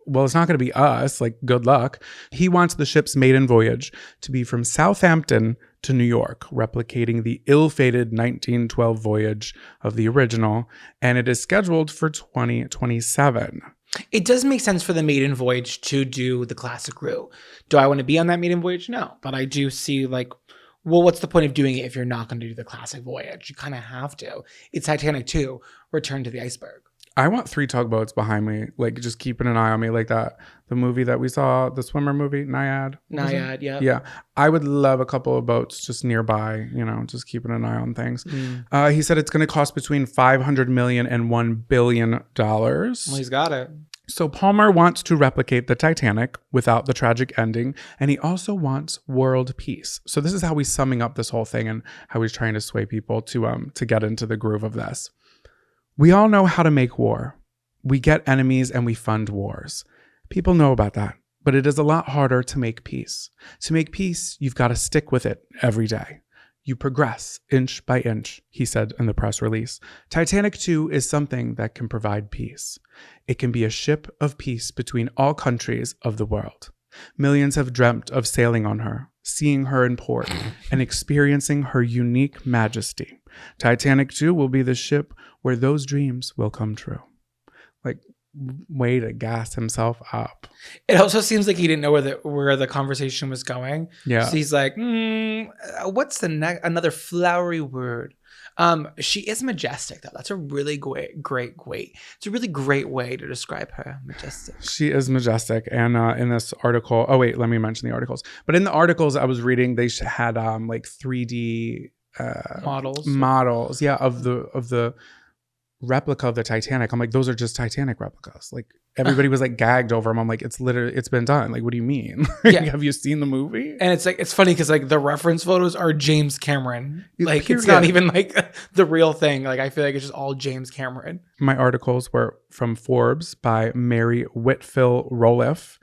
well, it's not going to be us. Like, good luck. He wants the ship's maiden voyage to be from Southampton to New York, replicating the ill-fated 1912 voyage of the original. And it is scheduled for 2027. It does make sense for the maiden voyage to do the classic route. Do I want to be on that maiden voyage? No. But I do see like well, what's the point of doing it if you're not going to do the classic voyage? You kind of have to. It's Titanic 2, Return to the Iceberg. I want 3 tugboats behind me, like just keeping an eye on me like that. The movie that we saw, the swimmer movie, Naiad. Naiad, yeah. Yeah. I would love a couple of boats just nearby, just keeping an eye on things. He said it's going to cost between $500 million and $1 billion. Well, he's got it. So Palmer wants to replicate the Titanic without the tragic ending, and he also wants world peace. So this is how he's summing up this whole thing and how he's trying to sway people to get into the groove of this. We all know how to make war. We get enemies and we fund wars. People know about that, but it is a lot harder to make peace. To make peace, you've got to stick with it every day. You progress inch by inch, he said in the press release. Titanic 2 is something that can provide peace. It can be a ship of peace between all countries of the world. Millions have dreamt of sailing on her, seeing her in port, and experiencing her unique majesty. Titanic 2 will be the ship where those dreams will come true. Like, way to gas himself up. It also seems like he didn't know where the conversation was going. Yeah. So he's like, what's another flowery word? She is majestic, though. That's a really great. It's a really great way to describe her. Majestic. She is majestic. And in this article, let me mention the articles. But in the articles I was reading, they had like 3D models, yeah, of the replica of the Titanic. I'm like, those are just Titanic replicas. Like, everybody was like gagged over them. I'm like, it's been done. Like, what do you mean? Yeah. Have you seen the movie? And it's like, it's funny because like the reference photos are James Cameron. Like, it's not even like the real thing. Like, I feel like it's just all James Cameron. My articles were from Forbes by Mary Whitfill Roloff,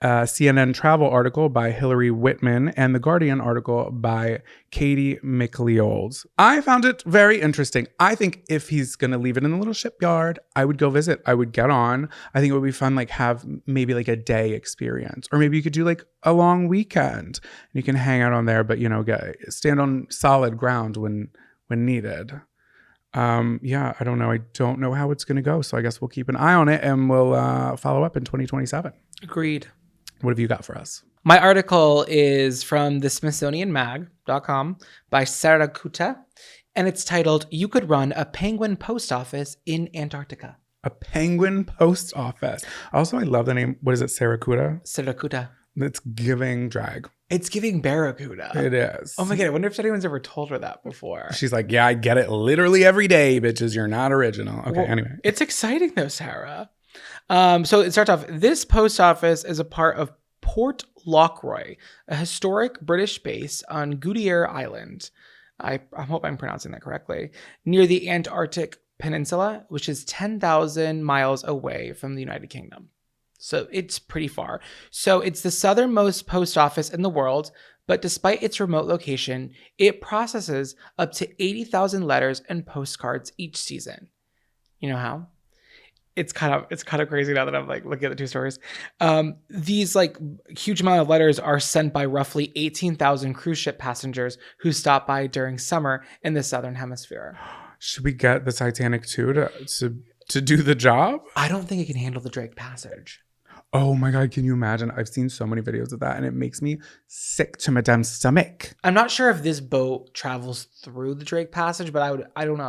CNN travel article by Hillary Whitman, and The Guardian article by Katie McLeod. I found it very interesting. I think if he's going to leave it in the little shipyard, I would go visit. I would get on. I think it would be fun, like have maybe like a day experience, or maybe you could do like a long weekend. You can hang out on there, but stand on solid ground when needed. I don't know. I don't know how it's going to go. So I guess we'll keep an eye on it and we'll follow up in 2027. Agreed. What have you got for us? My article is from the SmithsonianMag.com by Theresa Caputo, and it's titled, "You Could Run a Penguin Post Office in Antarctica." A penguin post office. Also, I love the name. What is it? Saracuta? Saracuta. It's giving drag. It's giving Barracuda. It is. Oh my God. I wonder if anyone's ever told her that before. She's like, yeah, I get it literally every day, bitches. You're not original. Okay, well, anyway. It's exciting though, Sarah. So it starts off, this post office is a part of Port Lockroy, a historic British base on Goodyear Island. I hope I'm pronouncing that correctly. Near the Antarctic Peninsula, which is 10,000 miles away from the United Kingdom. So it's pretty far. So it's the southernmost post office in the world, but despite its remote location, it processes up to 80,000 letters and postcards each season. You know how? It's kind of crazy now that I'm like looking at the two stories. These like huge amount of letters are sent by roughly 18,000 cruise ship passengers who stop by during summer in the southern hemisphere. Should we get the Titanic too to do the job? I don't think it can handle the Drake Passage. Oh my God, can you imagine? I've seen so many videos of that and it makes me sick to my damn stomach. I'm not sure if this boat travels through the Drake Passage, but I don't know.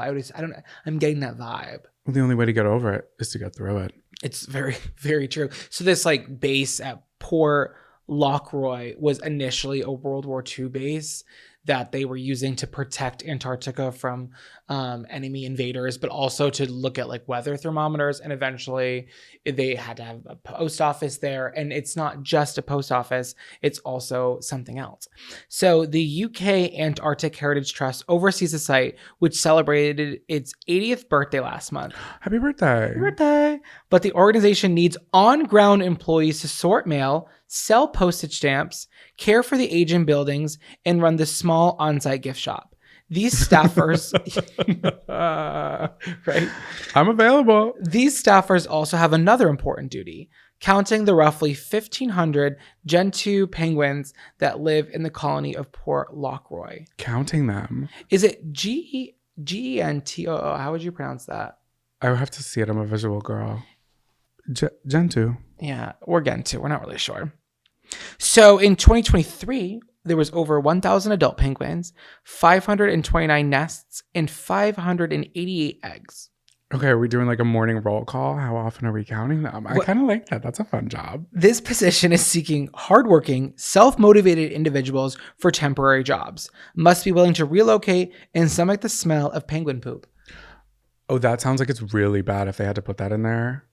I'm getting that vibe. Well, the only way to get over it is to get through it. It's very, very true. So this like base at Port Lockroy was initially a World War II base that they were using to protect Antarctica from enemy invaders, but also to look at like weather thermometers. And eventually they had to have a post office there. And it's not just a post office, it's also something else. So the UK Antarctic Heritage Trust oversees the site, which celebrated its 80th birthday last month. Happy birthday. Happy birthday. But the organization needs on-ground employees to sort mail, sell postage stamps, care for the aging buildings, and run the small on-site gift shop. These staffers, right? I'm available. These staffers also have another important duty, counting the roughly 1,500 Gentoo penguins that live in the colony of Port Lockroy. Counting them. Is it Gentoo? How would you pronounce that? I would have to see it. I'm a visual girl. Gentoo. Yeah, or Gentoo. We're not really sure. So in 2023, there was over 1,000 adult penguins, 529 nests, and 588 eggs. Okay, are we doing like a morning roll call? How often are we counting them? I kind of like that. That's a fun job. This position is seeking hardworking, self-motivated individuals for temporary jobs. Must be willing to relocate and stomach the smell of penguin poop. Oh, that sounds like it's really bad if they had to put that in there.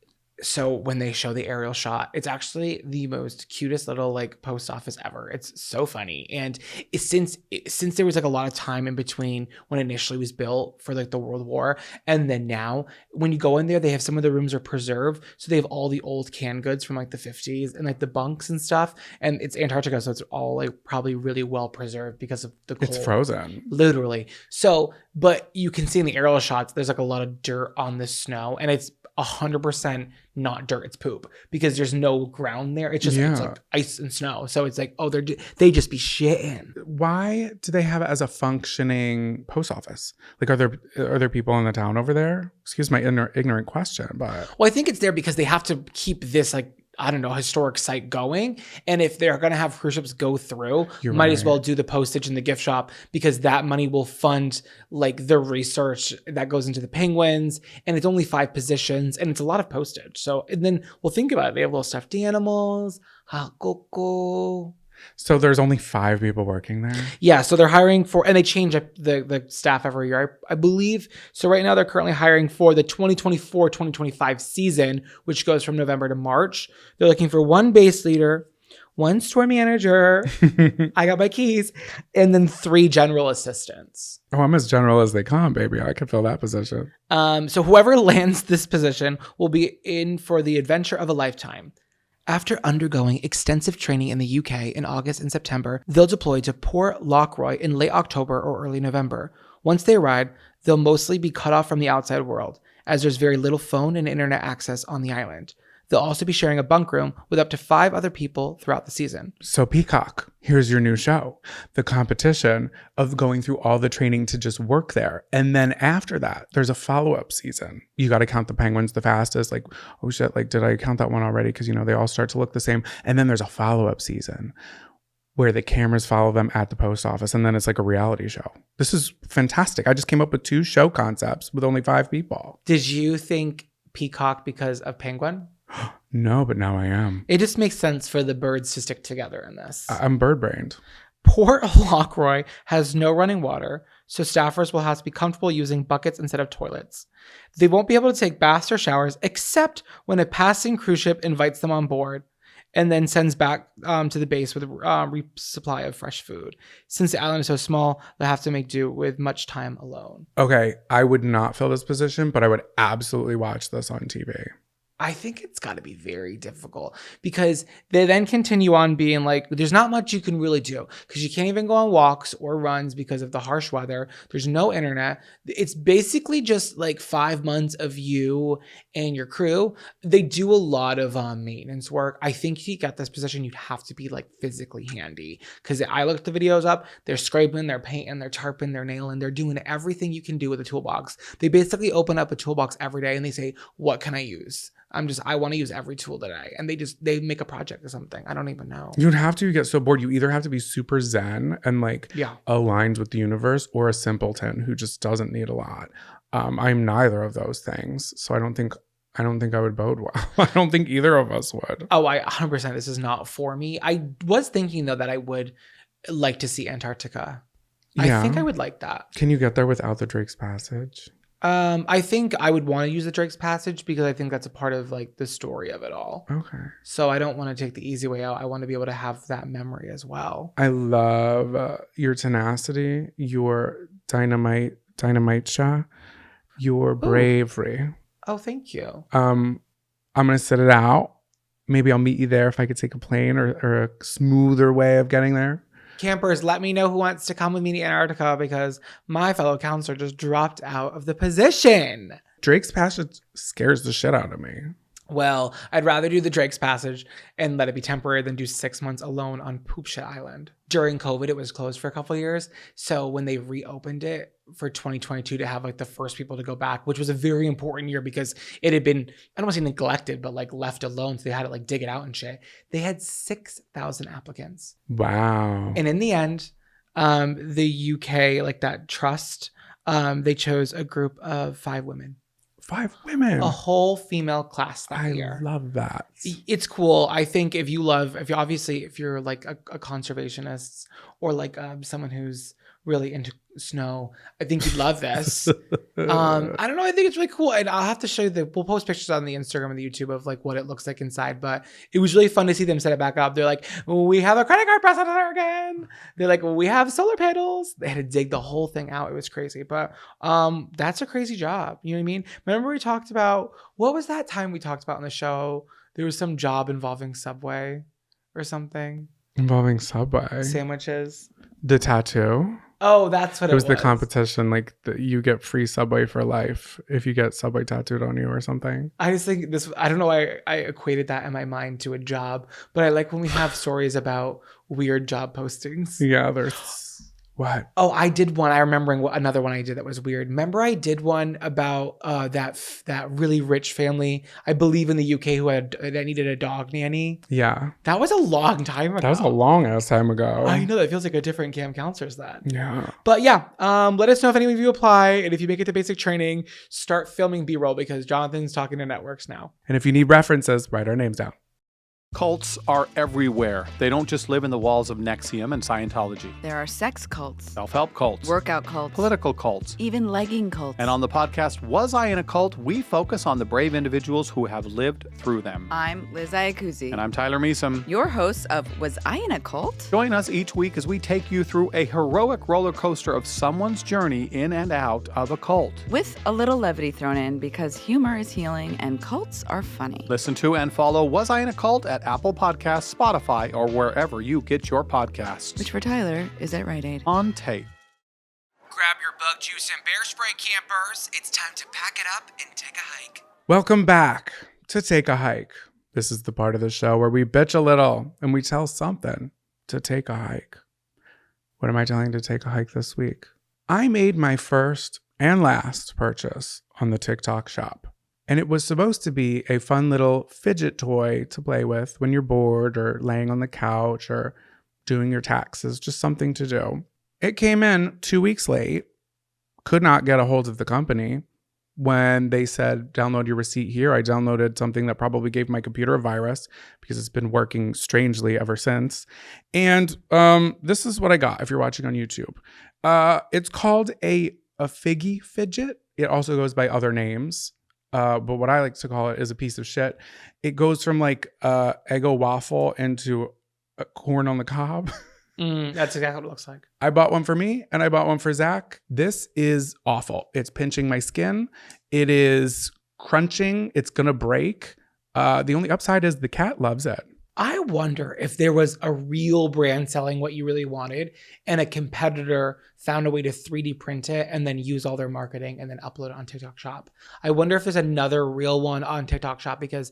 So when they show the aerial shot, it's actually the most cutest little like post office ever. It's so funny. And since there was like a lot of time in between when it initially was built for like the World War, and then now when you go in there, they have some of the rooms are preserved. So they have all the old canned goods from like the 50s and like the bunks and stuff. And it's Antarctica, so it's all like probably really well preserved because of the cold. It's frozen. Literally. So, but you can see in the aerial shots, there's like a lot of dirt on the snow, and it's 100% not dirt, it's poop, because there's no ground there. It's just it's like ice and snow. So it's like, oh, they just be shitting. Why do they have it as a functioning post office? Like, are there people in the town over there? Excuse my ignorant question, but well, I think it's there because they have to keep this like, I don't know, historic site going. And if they're going to have cruise ships go through, might as well do the postage in the gift shop, because that money will fund like the research that goes into the penguins. And it's only 5 positions and it's a lot of postage. So, and then we'll think about it. They have little stuffed animals, hakoko. So there's only 5 people working there? Yeah, so they're hiring for, and they change up the staff every year, I believe. So right now they're currently hiring for the 2024-2025 season, which goes from November to March. They're looking for 1 base leader, 1 store manager, I got my keys, and then 3 general assistants. Oh, I'm as general as they come, baby. I could fill that position. So whoever lands this position will be in for the adventure of a lifetime. After undergoing extensive training in the UK in August and September, they'll deploy to Port Lockroy in late October or early November. Once they arrive, they'll mostly be cut off from the outside world, as there's very little phone and internet access on the island. They'll also be sharing a bunk room with up to 5 other people throughout the season. So Peacock, here's your new show. The competition of going through all the training to just work there. And then after that, there's a follow-up season. You got to count the penguins the fastest. Like, oh shit, like, did I count that one already? Because, you know, they all start to look the same. And then there's a follow-up season where the cameras follow them at the post office. And then it's like a reality show. This is fantastic. I just came up with 2 show concepts with only 5 people. Did you think Peacock because of penguin? No, but now I am. It just makes sense for the birds to stick together in this. I'm bird-brained. Port Lockroy has no running water, so staffers will have to be comfortable using buckets instead of toilets. They won't be able to take baths or showers except when a passing cruise ship invites them on board and then sends back to the base with a resupply of fresh food. Since the island is so small, they'll have to make do with much time alone. Okay, I would not fill this position, but I would absolutely watch this on TV. I think it's got to be very difficult, because they then continue on being like, there's not much you can really do because you can't even go on walks or runs because of the harsh weather. There's no internet. It's basically just like 5 months of you and your crew. They do a lot of maintenance work. I think to get this position, you'd have to be like physically handy, because I looked the videos up. They're scraping, they're painting, they're tarping, they're nailing, they're doing everything you can do with a toolbox. They basically open up a toolbox every day and they say, what can I use? I want to use every tool today. And they make a project or something. I don't even know. You'd have to get so bored. You either have to be super zen and like aligned with the universe, or a simpleton who just doesn't need a lot. I'm neither of those things. So I don't think I would bode well. I don't think either of us would. Oh, 100%. This is not for me. I was thinking though that I would like to see Antarctica. Yeah. I think I would like that. Can you get there without the Drake's Passage? I think I would want to use the Drake's Passage because I think that's a part of like the story of it all. Okay. So I don't want to take the easy way out. I want to be able to have that memory as well. I love your tenacity, your dynamite your bravery. Oh, thank you. I'm going to sit it out. Maybe I'll meet you there if I could take a plane or a smoother way of getting there. Campers, let me know who wants to come with me to Antarctica, because my fellow counselor just dropped out of the position. Drake's Passage scares the shit out of me. Well, I'd rather do the Drake's Passage and let it be temporary than do 6 months alone on Poop Shit Island. During COVID, it was closed for a couple of years. So when they reopened it for 2022 to have like the first people to go back, which was a very important year because it had been, I don't want to say neglected, but like left alone. So they had to like dig it out and shit. They had 6,000 applicants. Wow. And in the end, the UK, like that trust, they chose a group of 5 women. 5 women. A whole female class that year. I love that. It's cool. I think if you're like a conservationist or like someone who's really into snow, I think you'd love this. I don't know. I think it's really cool. And I'll have to show you we'll post pictures on the Instagram and the YouTube of like what it looks like inside. But it was really fun to see them set it back up. They're like, we have a credit card processor again. They're like, we have solar panels. They had to dig the whole thing out. It was crazy. But that's a crazy job. You know what I mean? Remember we talked about, what was that time we talked about on the show? There was some job involving Subway or something. Involving Subway? Sandwiches. The tattoo? Oh, that's what it was. It was the competition, like you get free Subway for life if you get Subway tattooed on you or something. I just think I don't know why I equated that in my mind to a job, but I like when we have stories about weird job postings. Yeah, there's... What? Oh, I did one. I remembering another one I did that was weird. Remember I did one about that really rich family, I believe in the UK, that needed a dog nanny. Yeah. That was a long time ago. That was a long ass time ago. I know, that feels like a different camp counselor's that. Yeah. But yeah, let us know if any of you apply, and if you make it to basic training, start filming B-roll because Jonathan's talking to networks now. And if you need references, write our names down. Cults are everywhere. They don't just live in the walls of NXIVM and Scientology. There are sex cults, Self-help cults, workout cults, political cults, even legging cults. And on the podcast, Was I in a Cult?, we focus on the brave individuals who have lived through them. I'm Liz Iacuzzi. And I'm Tyler Measom. Your host of Was I in a Cult? Join us each week as we take you through a heroic roller coaster of someone's journey in and out of a cult. With a little levity thrown in because humor is healing and cults are funny. Listen to and follow Was I in a Cult at Apple Podcasts, Spotify, or wherever you get your podcasts. Which for Tyler is at Rite Aid. On tape. Grab your bug juice and bear spray, campers. It's time to pack it up and take a hike. Welcome back to Take a Hike. This is the part of the show where we bitch a little and we tell something to take a hike. What am I telling to take a hike this week? I made my first and last purchase on the TikTok shop. And it was supposed to be a fun little fidget toy to play with when you're bored or laying on the couch or doing your taxes, just something to do. It came in 2 weeks late, could not get a hold of the company. When they said, download your receipt here, I downloaded something that probably gave my computer a virus because it's been working strangely ever since. And this is what I got if you're watching on YouTube. It's called a figgy fidget. It also goes by other names. But what I like to call it is a piece of shit. It goes from like Eggo waffle into a corn on the cob. That's exactly what it looks like. I bought one for me and I bought one for Zach. This is awful. It's pinching my skin. It is crunching. It's going to break. The only upside is the cat loves it. I wonder if there was a real brand selling what you really wanted and a competitor found a way to 3D print it and then use all their marketing and then upload it on TikTok Shop. I wonder if there's another real one on TikTok Shop because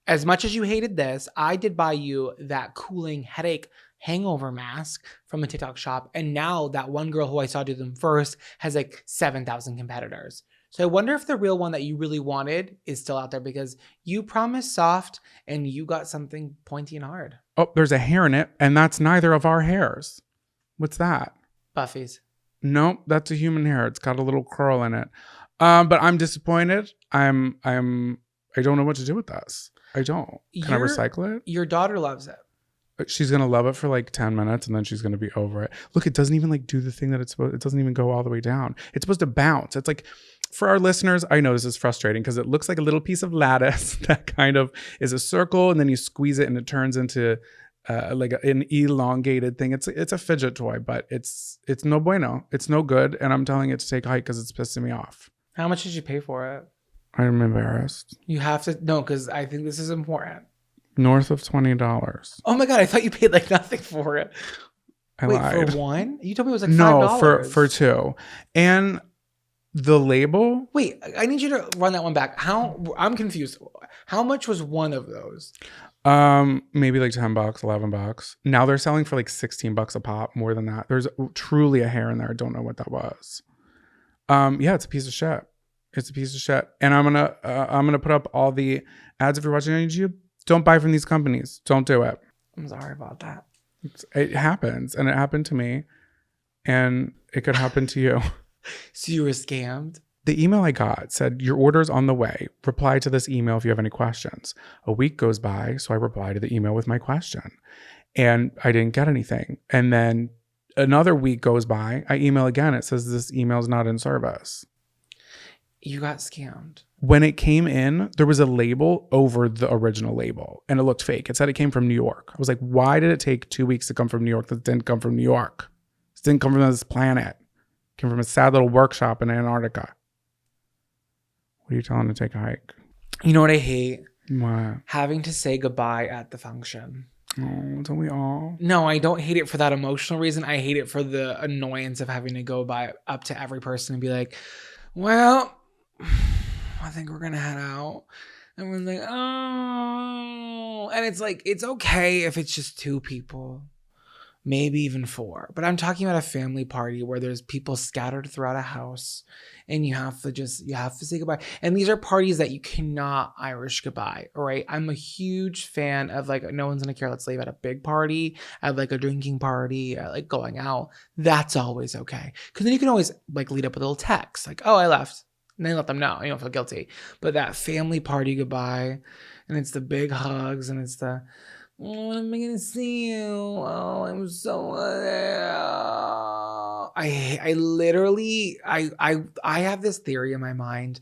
as much as you hated this, I did buy you that cooling headache hangover mask from the TikTok Shop. And now that one girl who I saw do them first has like 7,000 competitors. So I wonder if the real one that you really wanted is still out there because you promised soft and you got something pointy and hard. Oh, there's a hair in it, and that's neither of our hairs. What's that? Buffy's. Nope, that's a human hair. It's got a little curl in it. But I'm disappointed. I don't know what to do with this. I don't. Can I recycle it? Your daughter loves it. She's going to love it for like 10 minutes and then she's going to be over it. Look, it doesn't even like do the thing that it's supposed. It doesn't even go all the way down. It's supposed to bounce. It's like, for our listeners, I know this is frustrating because it looks like a little piece of lattice that kind of is a circle and then you squeeze it and it turns into like an elongated thing. It's a fidget toy, but it's no bueno. It's no good. And I'm telling it to take a hike because it's pissing me off. How much did you pay for it? I'm embarrassed. You have to know because I think this is important. North of $20. Oh my God, I thought you paid like nothing for it. I Wait, lied. for one? You told me it was like $5. No, for two. And the label. Wait, I need you to run that one back. I'm confused. How much was one of those? Maybe like $10, $11. Now they're selling for like $16 a pop, more than that. There's truly a hair in there. I don't know what that was. Yeah, it's a piece of shit. It's a piece of shit. And I'm gonna put up all the ads if you're watching on YouTube. Don't buy from these companies. Don't do it. I'm sorry about that. It happens, and it happened to me, and it could happen to you. So you were scammed? The email I got said, your order's on the way. Reply to this email if you have any questions. A week goes by, so I reply to the email with my question. And I didn't get anything. And then another week goes by. I email again. It says this email's not in service. You got scammed. When it came in, there was a label over the original label, and it looked fake. It said it came from New York. I was like, why did it take 2 weeks to come from New York that didn't come from New York? This didn't come from this planet. It came from a sad little workshop in Antarctica. What are you telling to take a hike? You know what I hate? What? Having to say goodbye at the function. Oh, don't we all? No, I don't hate it for that emotional reason. I hate it for the annoyance of having to go up to every person and be like, well, I think we're going to head out. And we're like, oh. And it's like, it's okay if it's just 2 people. Maybe even 4. But I'm talking about a family party where there's people scattered throughout a house and you have to say goodbye. And these are parties that you cannot Irish goodbye, all right? I'm a huge fan of like, no one's gonna care, let's leave at a big party, at like a drinking party, at like going out. That's always okay. Because then you can always like lead up with a little text, like, oh, I left. And then let them know, you don't feel guilty. But that family party goodbye, and it's the big hugs, and it's the, oh, when am I gonna see you? Oh, I'm so. I literally have this theory in my mind.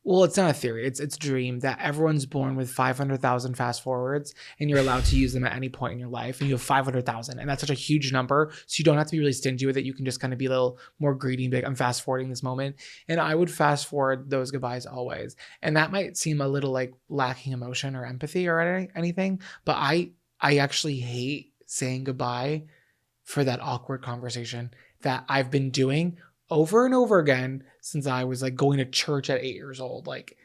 Well, it's not a theory. It's a dream that everyone's born with 500,000 fast forwards, and you're allowed to use them at any point in your life. And you have 500,000, and that's such a huge number. So you don't have to be really stingy with it. You can just kind of be a little more greedy and be like, I'm fast forwarding this moment. And I would fast forward those goodbyes always. And that might seem a little like lacking emotion or empathy or anything, but I actually hate saying goodbye for that awkward conversation that I've been doing over and over again since I was like going to church at 8 years old. Like,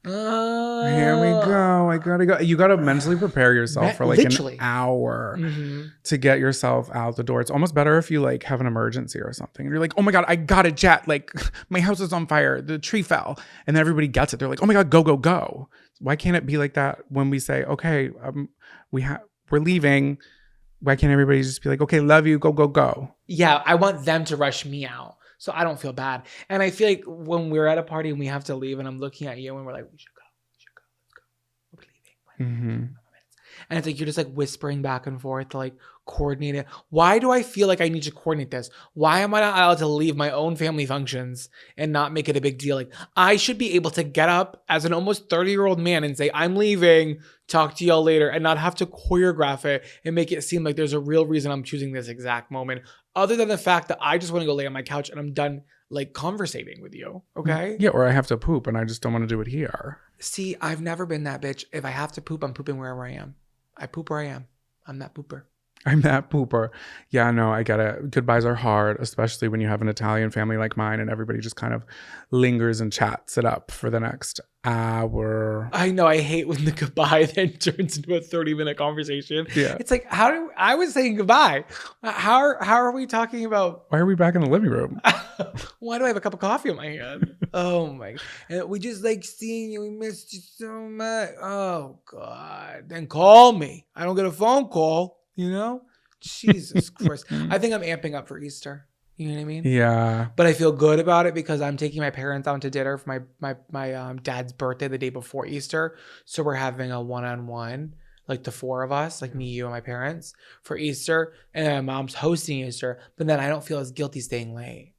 here we go. I gotta go. You gotta mentally prepare yourself for like literally an hour to get yourself out the door. It's almost better if you like have an emergency or something. And you're like, oh my God, I got a jet. Like my house is on fire. The tree fell. And then everybody gets it. They're like, oh my God, go, go, go. Why can't it be like that when we say, okay, we're leaving? Why can't everybody just be like, okay, love you, go, go, go? Yeah, I want them to rush me out so I don't feel bad. And I feel like when we're at a party and we have to leave and I'm looking at you and we're like, we should go, let's go. We'll be leaving. And it's like, you're just like whispering back and forth to like coordinate it. Why do I feel like I need to coordinate this? Why am I not allowed to leave my own family functions and not make it a big deal? Like I should be able to get up as an almost 30-year-old man and say, I'm leaving, talk to y'all later, and not have to choreograph it and make it seem like there's a real reason I'm choosing this exact moment, other than the fact that I just want to go lay on my couch and I'm done like conversating with you. Okay. Yeah. Or I have to poop and I just don't want to do it here. See, I've never been that bitch. If I have to poop, I'm pooping wherever I am. I poop where I am. I'm that pooper. I'm that pooper. Yeah, no, I get it. Goodbyes are hard, especially when you have an Italian family like mine and everybody just kind of lingers and chats it up for the next hour. I know. I hate when the goodbye then turns into a 30-minute conversation. Yeah. It's like, I was saying goodbye. How are we talking about? Why are we back in the living room? Why do I have a cup of coffee in my hand? Oh my. And we just like seeing you. We missed you so much. Oh God. Then call me. I don't get a phone call. You know, Jesus Christ. I think I'm amping up for Easter. You know what I mean? Yeah. But I feel good about it because I'm taking my parents out to dinner for my dad's birthday the day before Easter. So we're having a one-on-one, like the 4 of us, like me, you, and my parents for Easter. And then my mom's hosting Easter. But then I don't feel as guilty staying late.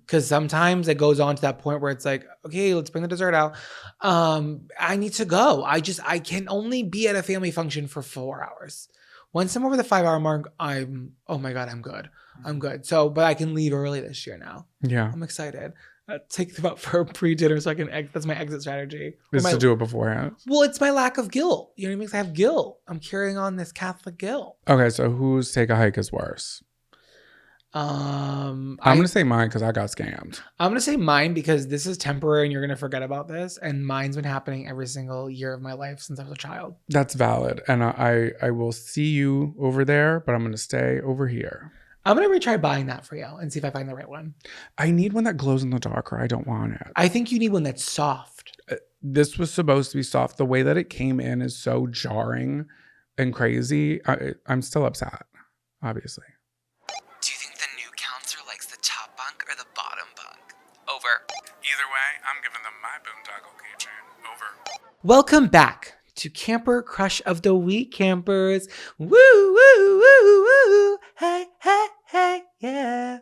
Because sometimes it goes on to that point where it's like, okay, let's bring the dessert out. I need to go. I can only be at a family function for 4 hours. Once I'm over the 5-hour mark, oh my God, I'm good. I'm good. So, but I can leave early this year now. Yeah. I'm excited. Take them out for a pre-dinner so I can, that's my exit strategy. Is to do it beforehand. Well, it's my lack of guilt. You know what I mean? Because I have guilt. I'm carrying on this Catholic guilt. Okay, so whose take a hike is worse? I'm gonna say mine because I got scammed. I'm gonna say mine because this is temporary and you're gonna forget about this. And mine's been happening every single year of my life since I was a child. That's valid, and I will see you over there, but I'm gonna stay over here. I'm going to retry buying that for you and see if I find the right one. I need one that glows in the dark or I don't want it. I think you need one that's soft. This was supposed to be soft. The way that it came in is so jarring and crazy. I'm still upset, obviously. Do you think the new counselor likes the top bunk or the bottom bunk? Over. Either way, I'm giving them my boondoggle keychain. Over. Welcome back to Camper Crush of the Week, campers. Woo, woo, woo, woo. Hey, hey, hey, yeah.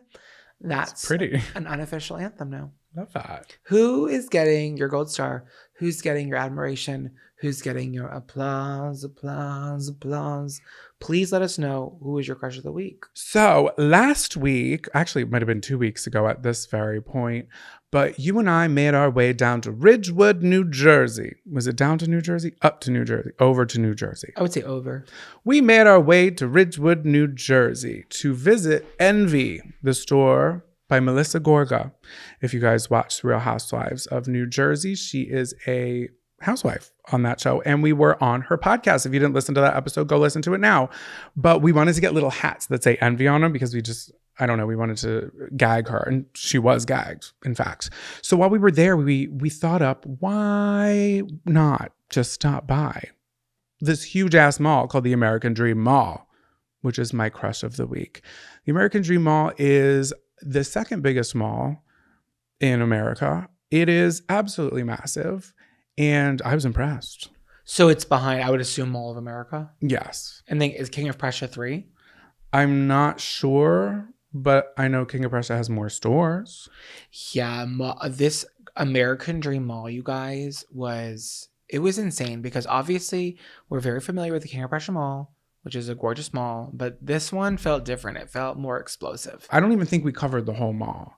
That's pretty. An unofficial anthem now. Love that. Who is getting your gold star? Who's getting your admiration? Who's getting your applause, applause, applause? Please let us know who is your crush of the week. So last week, actually it might have been 2 weeks ago at this very point, but you and I made our way down to Ridgewood, New Jersey. Was it down to New Jersey? Up to New Jersey. Over to New Jersey. I would say over. We made our way to Ridgewood, New Jersey to visit Envy, the store by Melissa Gorga. If you guys watch Real Housewives of New Jersey, she is a housewife on that show. And we were on her podcast. If you didn't listen to that episode, go listen to it now. But we wanted to get little hats that say Envy on them because I don't know, we wanted to gag her. And she was gagged, in fact. So while we were there, we thought up, why not just stop by this huge ass mall called the American Dream Mall, which is my crush of the week. The American Dream Mall is the second biggest mall in America. It is absolutely massive. And I was impressed. So it's behind, I would assume, Mall of America? Yes. And then is King of Prussia 3? I'm not sure, but I know King of Prussia has more stores. Yeah, this American Dream Mall, you guys, was insane because obviously we're very familiar with the King of Prussia Mall, which is a gorgeous mall, but this one felt different. It felt more explosive. I don't even think we covered the whole mall.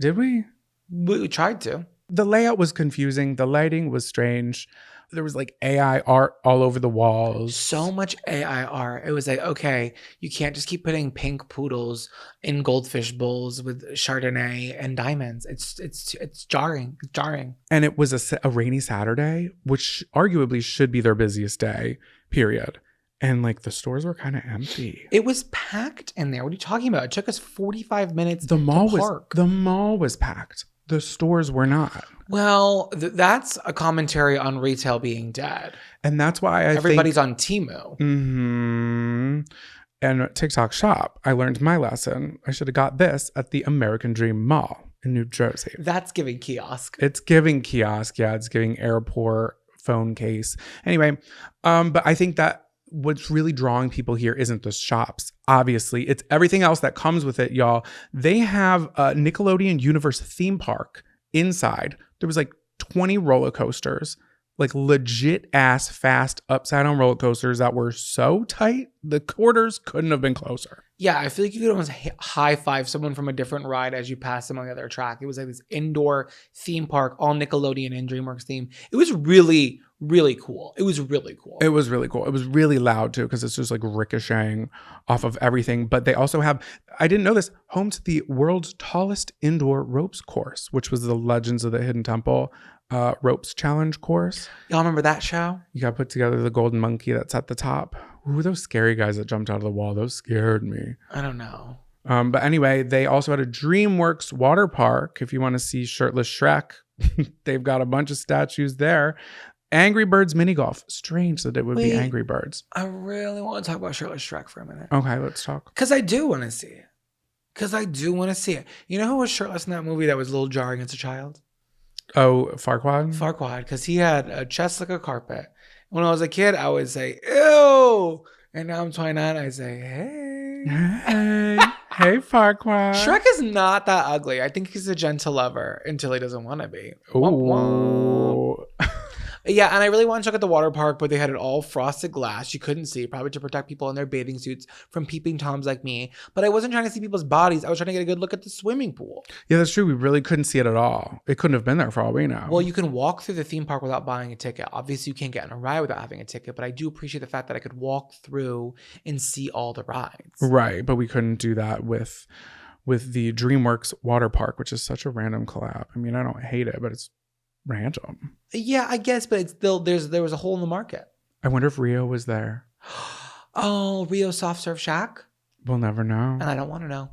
Did we? We tried to. The layout was confusing. The lighting was strange. There was like AI art all over the walls. So much AI art. It was like, okay, you can't just keep putting pink poodles in goldfish bowls with Chardonnay and diamonds. It's jarring. It's jarring. And it was a rainy Saturday, which arguably should be their busiest day, period. And like the stores were kind of empty. It was packed in there. What are you talking about? It took us 45 minutes to park. The mall was packed. The stores were not. Well, that's a commentary on retail being dead. And that's why everybody's on Temu. Mm-hmm. And TikTok Shop. I learned my lesson. I should have got this at the American Dream Mall in New Jersey. That's giving kiosk. It's giving kiosk. Yeah, it's giving airport phone case. Anyway, but I think that what's really drawing people here isn't the shops. Obviously, it's everything else that comes with it, y'all. They have a Nickelodeon Universe theme park inside. There was like 20 roller coasters, like legit ass fast upside down roller coasters that were so tight, the quarters couldn't have been closer. Yeah, I feel like you could almost high five someone from a different ride as you pass them on the other track. It was like this indoor theme park, all Nickelodeon and DreamWorks theme. It was really, really cool. It was really cool. It was really cool. It was really loud too because it's just like ricocheting off of everything. But they also have, I didn't know this, home to the world's tallest indoor ropes course, which was the Legends of the Hidden Temple ropes challenge course. Y'all remember that show? You got to put together the golden monkey that's at the top. Who were those scary guys that jumped out of the wall? Those scared me. I don't know. But anyway, they also had a DreamWorks water park. If you want to see shirtless Shrek, they've got a bunch of statues there. Angry Birds mini golf. Strange that it would be Angry Birds. I really want to talk about shirtless Shrek for a minute. Okay, let's talk. Because I do want to see it. You know who was shirtless in that movie that was a little jarring as a child? Oh, Farquaad? Farquaad, because he had a chest like a carpet. When I was a kid, I would say, ew. And now I'm 29, I say, hey. Hey, Farquaad. Shrek is not that ugly. I think he's a gentle lover until he doesn't want to be. Ooh. Yeah, and I really want to check out the water park, but they had it all frosted glass. You couldn't see, probably to protect people in their bathing suits from peeping toms like me. But I wasn't trying to see people's bodies. I was trying to get a good look at the swimming pool. Yeah, that's true. We really couldn't see it at all. It couldn't have been there for all we know. Well, you can walk through the theme park without buying a ticket. Obviously, you can't get on a ride without having a ticket, but I do appreciate the fact that I could walk through and see all the rides. Right, but we couldn't do that with the DreamWorks water park, which is such a random collab. I mean, I don't hate it, but it's random. Yeah, I guess, but it's still there was a hole in the market. I wonder if Rio was there. Oh, Rio Soft Serve Shack? We'll never know. And I don't want to know.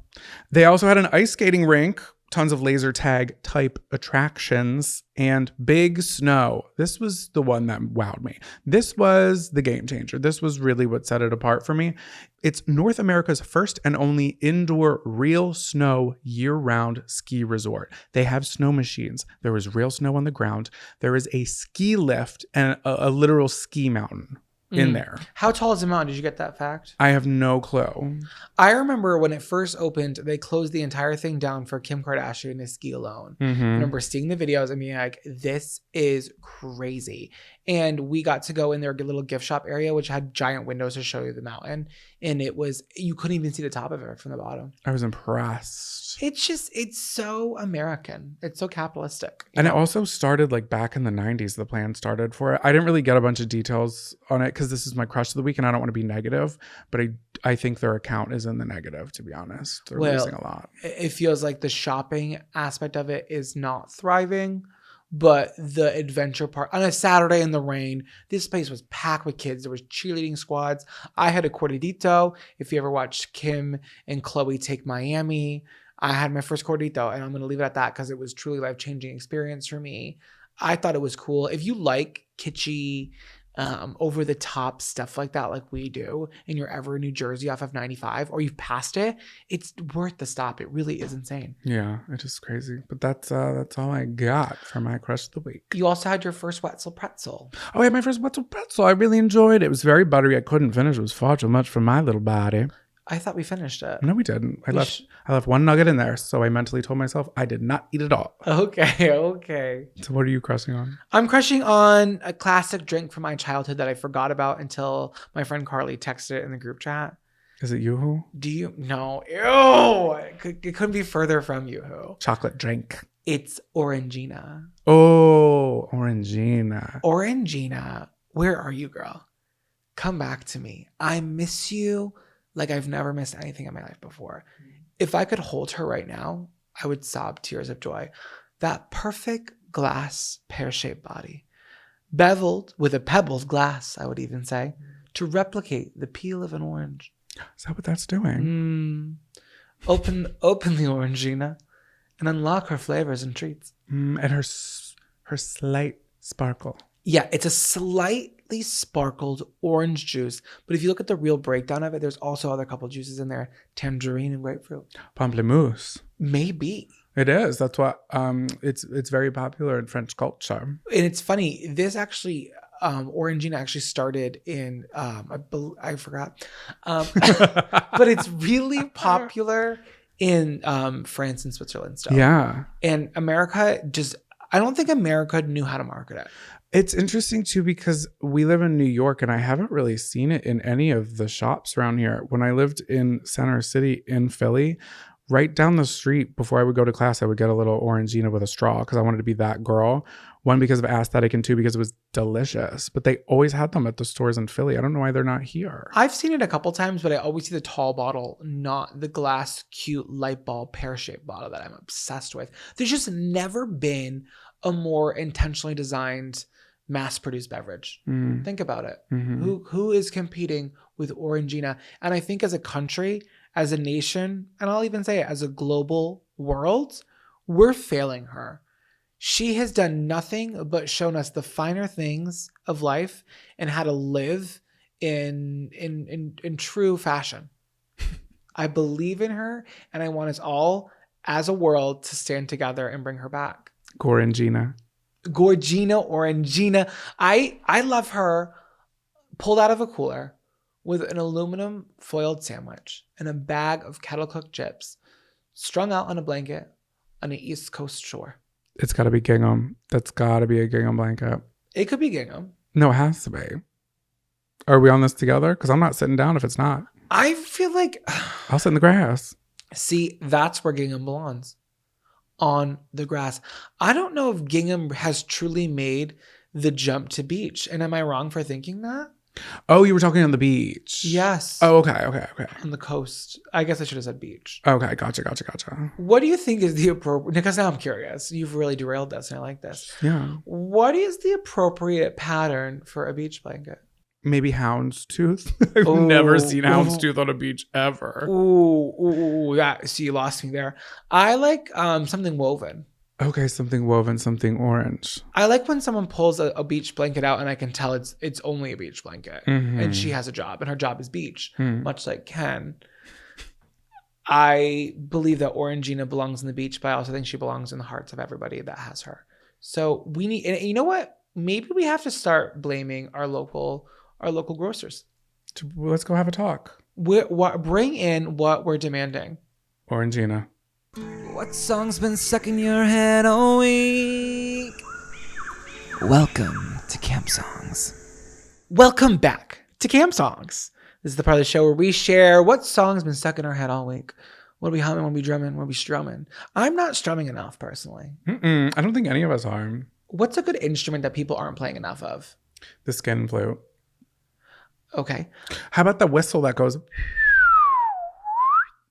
They also had an ice skating rink, tons of laser tag type attractions, and big snow. This was the one that wowed me. This was the game changer. This was really what set it apart for me. It's North America's first and only indoor real snow year-round ski resort. They have snow machines. There is real snow on the ground. There is a ski lift and a literal ski mountain in there. How tall is the mountain? Did you get that fact? I have no clue. I remember when it first opened, they closed the entire thing down for Kim Kardashian to ski alone. I remember seeing the videos and being like, this is crazy. And we got to go in their little gift shop area, which had giant windows to show you the mountain. And it was, you couldn't even see the top of it from the bottom. I was impressed. It's so American. It's so capitalistic. And it also started like back in the 90s, the plan started for it. I didn't really get a bunch of details on it because this is my crush of the week and I don't want to be negative, but I think their account is in the negative, to be honest. They're losing a lot. It feels like the shopping aspect of it is not thriving, but the adventure part on a Saturday in the rain, this place was packed with kids. There was cheerleading squads. I had a cortadito. If you ever watched Kim and Chloe Take Miami, I had my first cortadito, and I'm going to leave it at that because it was truly life-changing experience for me. I thought it was cool. If you like kitschy, over-the-top stuff like that, like we do, and you're ever in New Jersey off of 95, or you've passed it, it's worth the stop. It really is insane. Yeah, it is crazy. But that's all I got for my crush of the week. You also had your first Wetzel pretzel. Oh, I had my first Wetzel pretzel. I really enjoyed it. It was very buttery. I couldn't finish. It was far too much for my little body. I thought we finished it. No, we didn't. I left one nugget in there, so I mentally told myself I did not eat it all. Okay. So what are you crushing on? I'm crushing on a classic drink from my childhood that I forgot about until my friend Carly texted it in the group chat. Is it Yoo-Hoo? Do you? No. Ew. It couldn't be further from Yoo-Hoo. Chocolate drink. It's Orangina. Oh, Orangina. Orangina. Where are you, girl? Come back to me. I miss you like I've never missed anything in my life before. If I could hold her right now, I would sob tears of joy. That perfect glass pear-shaped body, beveled with a pebbled glass, I would even say, to replicate the peel of an orange. Is that what that's doing? Open the Orangina and unlock her flavors and treats. And her slight sparkle. Yeah, it's a slightly sparkled orange juice. But if you look at the real breakdown of it, there's also other couple juices in there. Tangerine and grapefruit. Pamplemousse. Maybe. It is. That's what it's very popular in French culture. And it's funny. This actually, Orangina actually started in, I forgot. But it's really popular in France and Switzerland still. Yeah. And America I don't think America knew how to market it. It's interesting too because we live in New York and I haven't really seen it in any of the shops around here. When I lived in Center City in Philly, right down the street before I would go to class, I would get a little Orangina with a straw because I wanted to be that girl. One, because of aesthetic, and two, because it was delicious. But they always had them at the stores in Philly. I don't know why they're not here. I've seen it a couple times, but I always see the tall bottle, not the glass, cute light bulb pear-shaped bottle that I'm obsessed with. There's just never been a more intentionally designed mass-produced beverage. Think about it. Who is competing with Orangina? And I think as a country, as a nation, and I'll even say it, as a global world, we're failing her. She has done nothing but shown us the finer things of life and how to live in true fashion. I believe in her, and I want us all, as a world, to stand together and bring her back. Gorangina. Orangina. I love her pulled out of a cooler with an aluminum foiled sandwich and a bag of kettle cooked chips strung out on a blanket on an East Coast shore. It's got to be gingham. That's got to be a gingham blanket. It could be gingham. No, it has to be. Are we on this together? Because I'm not sitting down if it's not. I feel like I'll sit in the grass. See, that's where gingham belongs. On the grass. I don't know if gingham has truly made the jump to beach. And am I wrong for thinking that? Oh, you were talking on the beach. Yes. Oh, okay. On the coast. I guess I should have said beach. Okay, gotcha. What do you think is the appropriate... Because now I'm curious. You've really derailed this and I like this. Yeah. What is the appropriate pattern for a beach blanket? Maybe houndstooth. I've never seen houndstooth on a beach ever. Ooh, yeah. So you lost me there. I like something woven. Okay, something woven, something orange. I like when someone pulls a beach blanket out and I can tell it's only a beach blanket. And she has a job and her job is beach, much like Ken. I believe that Orangina belongs in the beach, but I also think she belongs in the hearts of everybody that has her. So we need, and you know what? Maybe we have to start blaming our local grocers. Let's go have a talk. Bring in what we're demanding. Orangina. What song's been stuck in your head all week? Welcome to Camp Songs. Welcome back to Camp Songs. This is the part of the show where we share what song's been stuck in our head all week. What are we humming? What are we drumming? What are we strumming? I'm not strumming enough, personally. I don't think any of us are. What's a good instrument that people aren't playing enough of? The skin flute. Okay. How about the whistle that goes?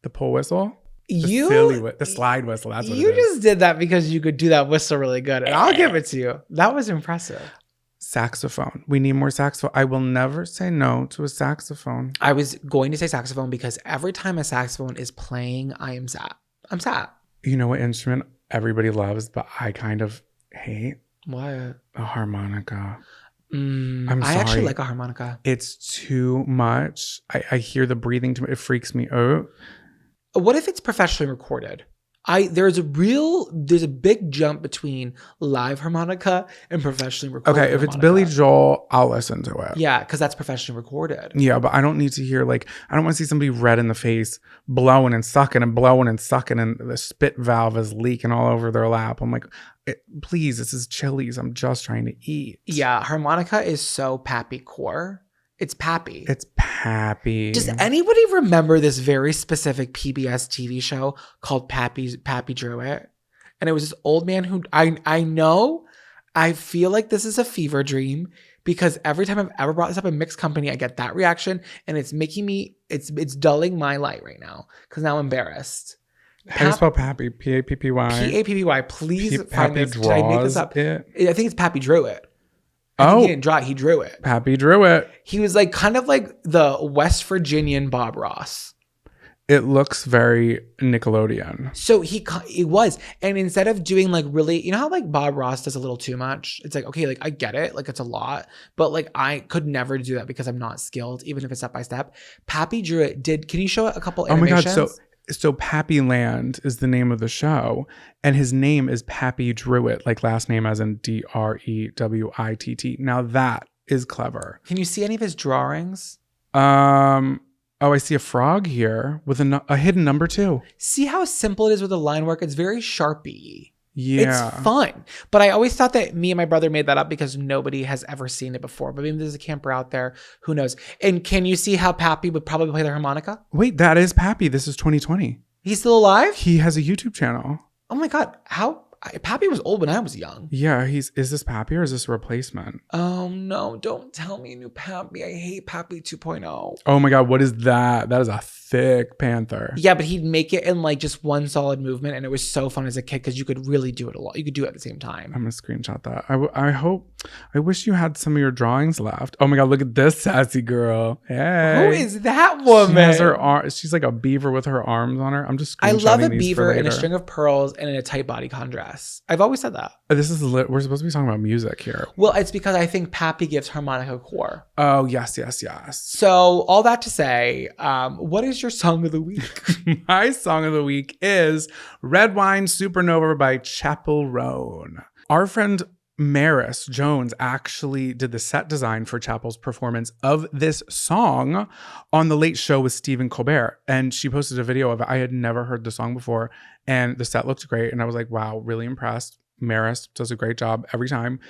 The pull whistle? The slide whistle. That's what it is. You just did that because you could do that whistle really good. And I'll give it to you. That was impressive. Saxophone. We need more saxophone. I will never say no to a saxophone. I was going to say saxophone because every time a saxophone is playing, I am sad. I'm sad. You know what instrument everybody loves, but I kind of hate? What? A harmonica. I'm sorry. I actually like a harmonica. It's too much. I hear the breathing too much. It freaks me out. What if it's professionally recorded? There's a big jump between live harmonica and professionally recorded. Okay, if it's Billy Joel, I'll listen to it. Yeah, because that's professionally recorded. Yeah, but I don't need to hear I don't want to see somebody red in the face, blowing and sucking, and the spit valve is leaking all over their lap. I'm like, please, this is Chili's. I'm just trying to eat. Yeah, harmonica is so pappy core. It's pappy. It's pappy. Does anybody remember this very specific PBS TV show called Pappy Drew It? And it was this old man who I feel like this is a fever dream because every time I've ever brought this up in mixed company, I get that reaction and it's making me, it's dulling my light right now because now I'm embarrassed. How do you spell Pappy? P-A-P-P-Y? P-A-P-P-Y. Please find Pappy this. Did I make this up? It? I think it's Pappy Drew It. He didn't draw it. He drew it. Pappy drew it. He was kind of like the West Virginian Bob Ross. It looks very Nickelodeon. So it was. And instead of doing really, you know how Bob Ross does a little too much? It's okay, I get it. It's a lot. But I could never do that because I'm not skilled, even if it's step by step. Pappy Drew It did. Can you show a couple animations? Oh my God. So Pappy Land is the name of the show, and his name is Pappy Drewitt, last name as in Drewitt. Now that is clever. Can you see any of his drawings? I see a frog here with a hidden number 2. See how simple it is with the line work? It's very Sharpie. Yeah. It's fun. But I always thought that me and my brother made that up because nobody has ever seen it before. But maybe there's a camper out there. Who knows? And can you see how Pappy would probably play the harmonica? Wait, that is Pappy. This is 2020. He's still alive? He has a YouTube channel. Oh my God. Pappy was old when I was young. Yeah, is this Pappy or is this a replacement? Oh no, don't tell me new Pappy. I hate Pappy 2.0. Oh my God, what is that? That is a thick panther. Yeah, but he'd make it in just one solid movement, and it was so fun as a kid because you could really do it a lot. You could do it at the same time. I'm gonna screenshot that. I wish you had some of your drawings left. Oh my God, look at this sassy girl. Hey. Who is that woman? She has her arm. She's like a beaver with her arms on her. I'm just screenshotting these I love a beaver in a string of pearls and in a tight bodycon dress. I've always said that. This is we're supposed to be talking about music here. Well, it's because I think Pappy gives harmonica core. Oh, yes. So all that to say, what is your song of the week? My song of the week is Red Wine Supernova by Chapel Roan. Our friend Maris Jones actually did the set design for Chapel's performance of this song on The Late Show with Stephen Colbert. And she posted a video of it. I had never heard the song before. And the set looked great. And I was like, wow, really impressed. Maris does a great job every time.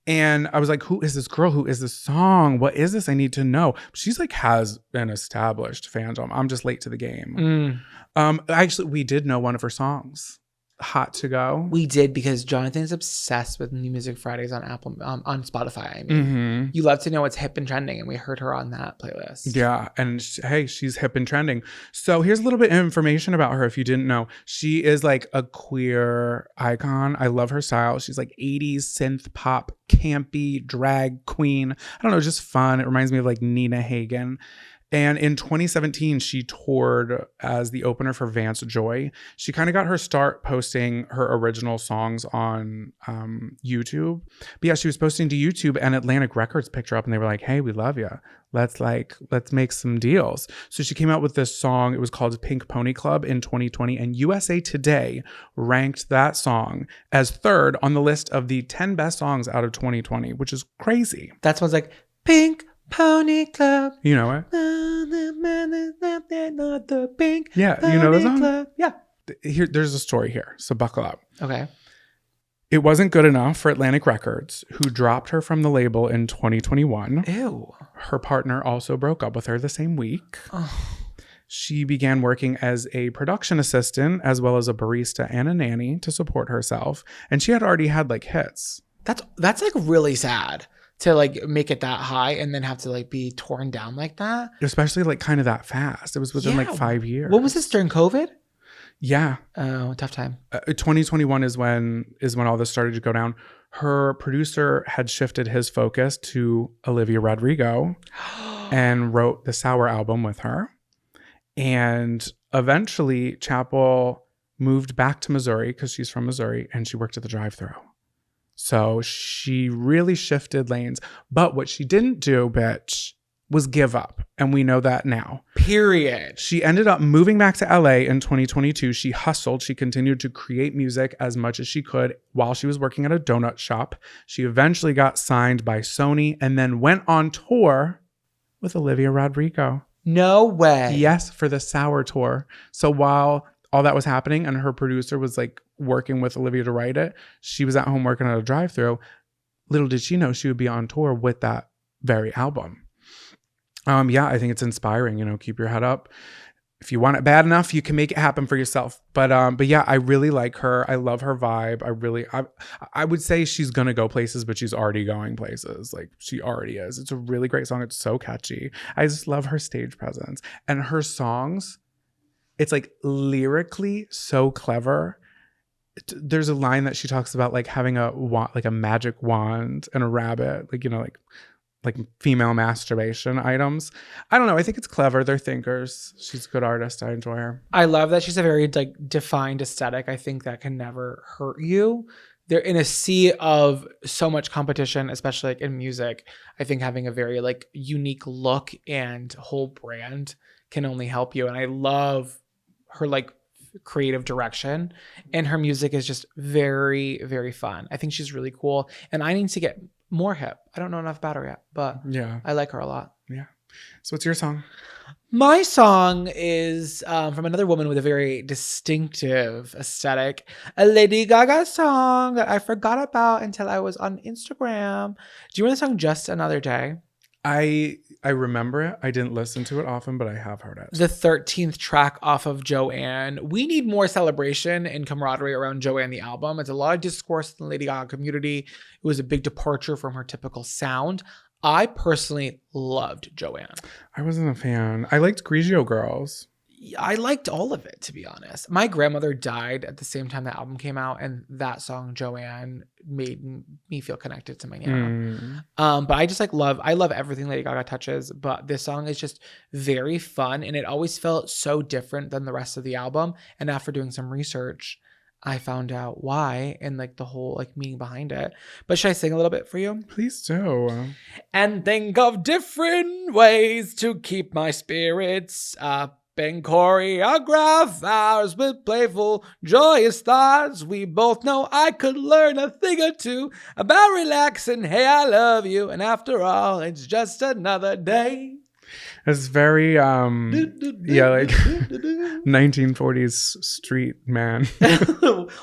And I was like, who is this girl? Who is this song? What is this? I need to know. She's has an established fandom. I'm just late to the game. Actually, we did know one of her songs. hot to go? We did, because Jonathan's obsessed with New Music Fridays on Apple, on Spotify. I mean, you love to know what's hip and trending, and we heard her on that playlist. Yeah, and hey, she's hip and trending. So here's a little bit of information about her if you didn't know. She is like a queer icon. I love her style. She's like 80s synth pop, campy drag queen. I don't know, just fun. It reminds me of like Nina Hagen. And in 2017, she toured as the opener for Vance Joy. She kind of got her start posting her original songs on YouTube. But yeah, she was posting to YouTube, and Atlantic Records picked her up and they were like, hey, we love you. Let's make some deals. So she came out with this song. It was called Pink Pony Club in 2020. And USA Today ranked that song as 3rd on the list of the 10 best songs out of 2020, which is crazy. That sounds like Pink Pony Club. You know it? Not the Pink Yeah, you know the song? Club. Yeah. There's a story here, so buckle up. Okay. It wasn't good enough for Atlantic Records, who dropped her from the label in 2021. Ew. Her partner also broke up with her the same week. Oh. She began working as a production assistant, as well as a barista and a nanny to support herself. And she had already had like hits. That's like really sad to like make it that high and then have to like be torn down like that. Especially like kind of that fast. It was within like 5 years. What was this, during COVID? Yeah. Oh, tough time. 2021 is when all this started to go down. Her producer had shifted his focus to Olivia Rodrigo and wrote the Sour album with her. And eventually Chapel moved back to Missouri, because she's from Missouri, and she worked at the drive-thru. So she really shifted lanes. But what she didn't do, bitch, was give up. And we know that now. Period. She ended up moving back to LA in 2022. She hustled. She continued to create music as much as she could while she was working at a donut shop. She eventually got signed by Sony and then went on tour with Olivia Rodrigo. No way. Yes, for the Sour tour. So while all that was happening and her producer was like working with Olivia to write it, she was at home working at a drive-thru. Little did she know she would be on tour with that very album. Yeah, I think it's inspiring. Keep your head up. If you want it bad enough, you can make it happen for yourself. But yeah, I really like her. I love her vibe. I would say she's gonna go places, but she's already going places. Like, she already is. It's a really great song. It's so catchy. I just love her stage presence and her songs. It's like lyrically so clever. There's a line that she talks about like having a magic wand and a rabbit, like female masturbation items. I don't know. I think it's clever. They're thinkers. She's a good artist. I enjoy her. I love that she's a very like defined aesthetic. I think that can never hurt you. They're in a sea of so much competition, especially like in music. I think having a very like unique look and whole brand can only help you. And I love her like creative direction, and her music is just very, very fun. I think she's really cool, and I need to get more hip. I don't know enough about her yet, but yeah, I like her a lot. Yeah. So what's your song? My song is from another woman with a very distinctive aesthetic, a Lady Gaga song that I forgot about until I was on Instagram. Do you remember the song Just Another Day? I remember it. I didn't listen to it often, but I have heard it. The 13th track off of Joanne. We need more celebration and camaraderie around Joanne, the album. It's a lot of discourse in the Lady Gaga community. It was a big departure from her typical sound. I personally loved Joanne. I wasn't a fan. I liked Grigio Girls. I liked all of it, to be honest. My grandmother died at the same time that album came out, and that song Joanne made me feel connected to my Nana. But I just I love everything Lady Gaga touches, but this song is just very fun, and it always felt so different than the rest of the album. And after doing some research, I found out why and like the whole like meaning behind it. But should I sing a little bit for you? Please do. And think of different ways to keep my spirits up. And choreograph ours with playful, joyous thoughts. We both know I could learn a thing or two about relaxing. Hey, I love you. And after all, it's just another day. It's very, yeah, like 1940s street man.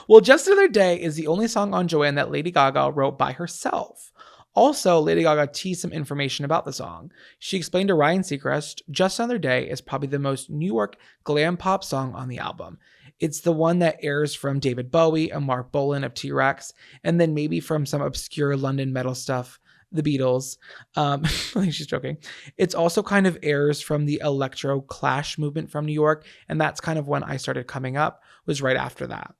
Well, Just Another Day is the only song on Joanne that Lady Gaga wrote by herself. Also, Lady Gaga teased some information about the song. She explained to Ryan Seacrest, Just Another Day is probably the most New York glam pop song on the album. It's the one that airs from David Bowie and Mark Bolan of T-Rex, and then maybe from some obscure London metal stuff, the Beatles. I think she's joking. It's also kind of airs from the electro clash movement from New York, and that's kind of when I started coming up, was right after that.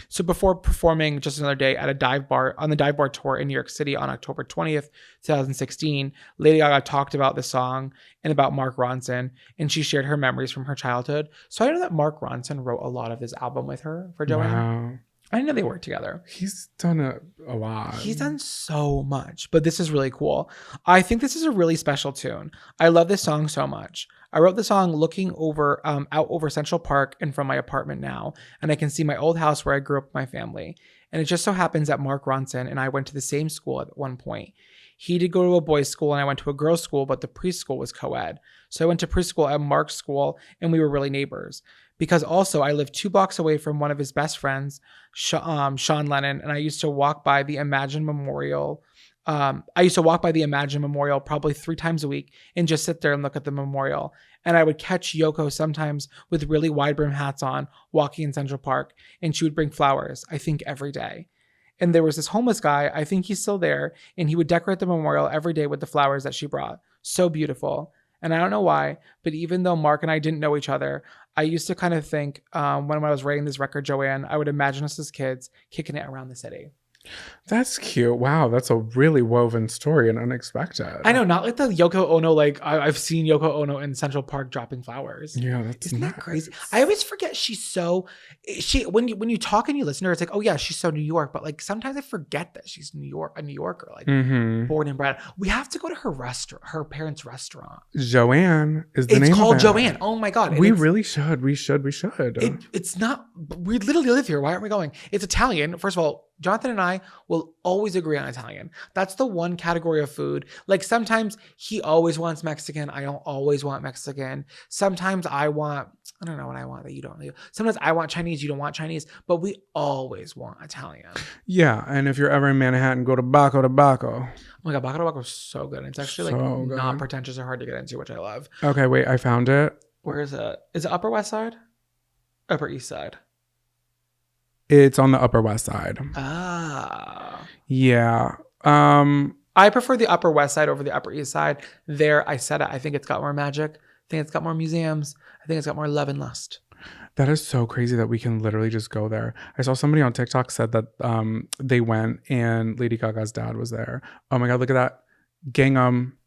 So before performing Just Another Day at a dive bar on the Dive Bar tour in New York City on October 20th, 2016, Lady Gaga talked about the song and about Mark Ronson, and she shared her memories from her childhood. So I know that Mark Ronson wrote a lot of this album with her for Joanne. Wow. I didn't know they worked together. He's done a lot. He's done so much, but this is really cool. I think this is a really special tune. I love this song so much. I wrote the song looking over out over Central Park and from my apartment now, and I can see my old house where I grew up with my family. And it just so happens that Mark Ronson and I went to the same school at one point. He did go to a boys' school and I went to a girls' school, but the preschool was co-ed. So I went to preschool at Mark's school and we were really neighbors. Because also I lived 2 blocks away from one of his best friends, Sean Lennon, and I used to walk by the Imagine Memorial. Probably 3 times a week and just sit there and look at the memorial. And I would catch Yoko sometimes with really wide brim hats on, walking in Central Park, and she would bring flowers, I think every day. And there was this homeless guy, I think he's still there, and he would decorate the memorial every day with the flowers that she brought. So beautiful. And I don't know why, but even though Mark and I didn't know each other, I used to kind of think when I was writing this record, Joanne, I would imagine us as kids kicking it around the city. That's cute. Wow, that's a really woven story and unexpected. I know, not like the Yoko Ono, like I've seen Yoko Ono in Central Park dropping flowers. Yeah, that's Isn't that crazy? I always forget when you talk and you listen to her, it's like, oh yeah, she's so New York. But like sometimes I forget that she's a New Yorker, like born and bred. We have to go to her parents' restaurant. Joanne is the name of it. It's called Joanne. Oh my God. We really should. We should. It's not, we literally live here. Why aren't we going? It's Italian. First of all, Jonathan and I will always agree on Italian. That's the one category of food. Like sometimes he always wants Mexican. I don't always want Mexican. Sometimes I don't know what I want that you don't. Sometimes I want Chinese. You don't want Chinese, but we always want Italian. Yeah. And if you're ever in Manhattan, go to Bacco de Bacco. Oh my God, Bacco de Bacco is so good. It's actually like not pretentious or hard to get into, which I love. Okay, wait, I found it. Where is it? Is it Upper West Side? Upper East Side? It's on the Upper West Side. Ah. Yeah. I prefer the Upper West Side over the Upper East Side. There, I said it. I think it's got more magic. I think it's got more museums. I think it's got more love and lust. That is so crazy that we can literally just go there. I saw somebody on TikTok said that they went and Lady Gaga's dad was there. Oh my God, look at that. Gingham.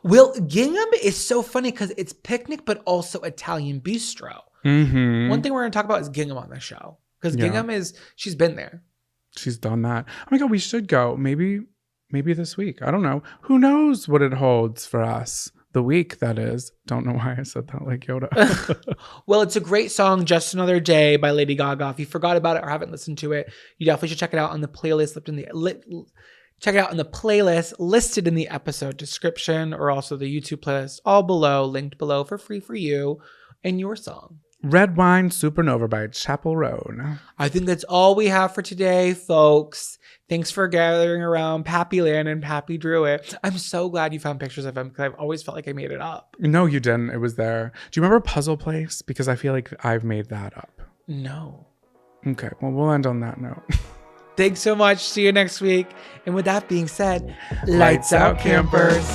Well, Gingham is so funny because it's picnic, but also Italian bistro. Mm-hmm. One thing we're going to talk about is Gingham on the show. Because Gingham she's been there. She's done that. Oh my God, we should go. Maybe this week. I don't know. Who knows what it holds for us? The week, that is. Don't know why I said that like Yoda. Well, it's a great song, Just Another Day by Lady Gaga. If you forgot about it or haven't listened to it, you definitely should check it out on the playlist check it out on the playlist listed in the episode description, or also the YouTube playlist all below, linked below for free for you and your song. Red Wine Supernova by Chapel Road. I think that's all we have for today, folks. Thanks for gathering around Pappy Land and Pappy drew it. I'm so glad you found pictures of him because I've always felt like I made it up. No, you didn't. It was there. Do you remember Puzzle Place? Because I feel like I've made that up. No. Okay, well, we'll end on that note. Thanks so much. See you next week. And with that being said, lights out, campers.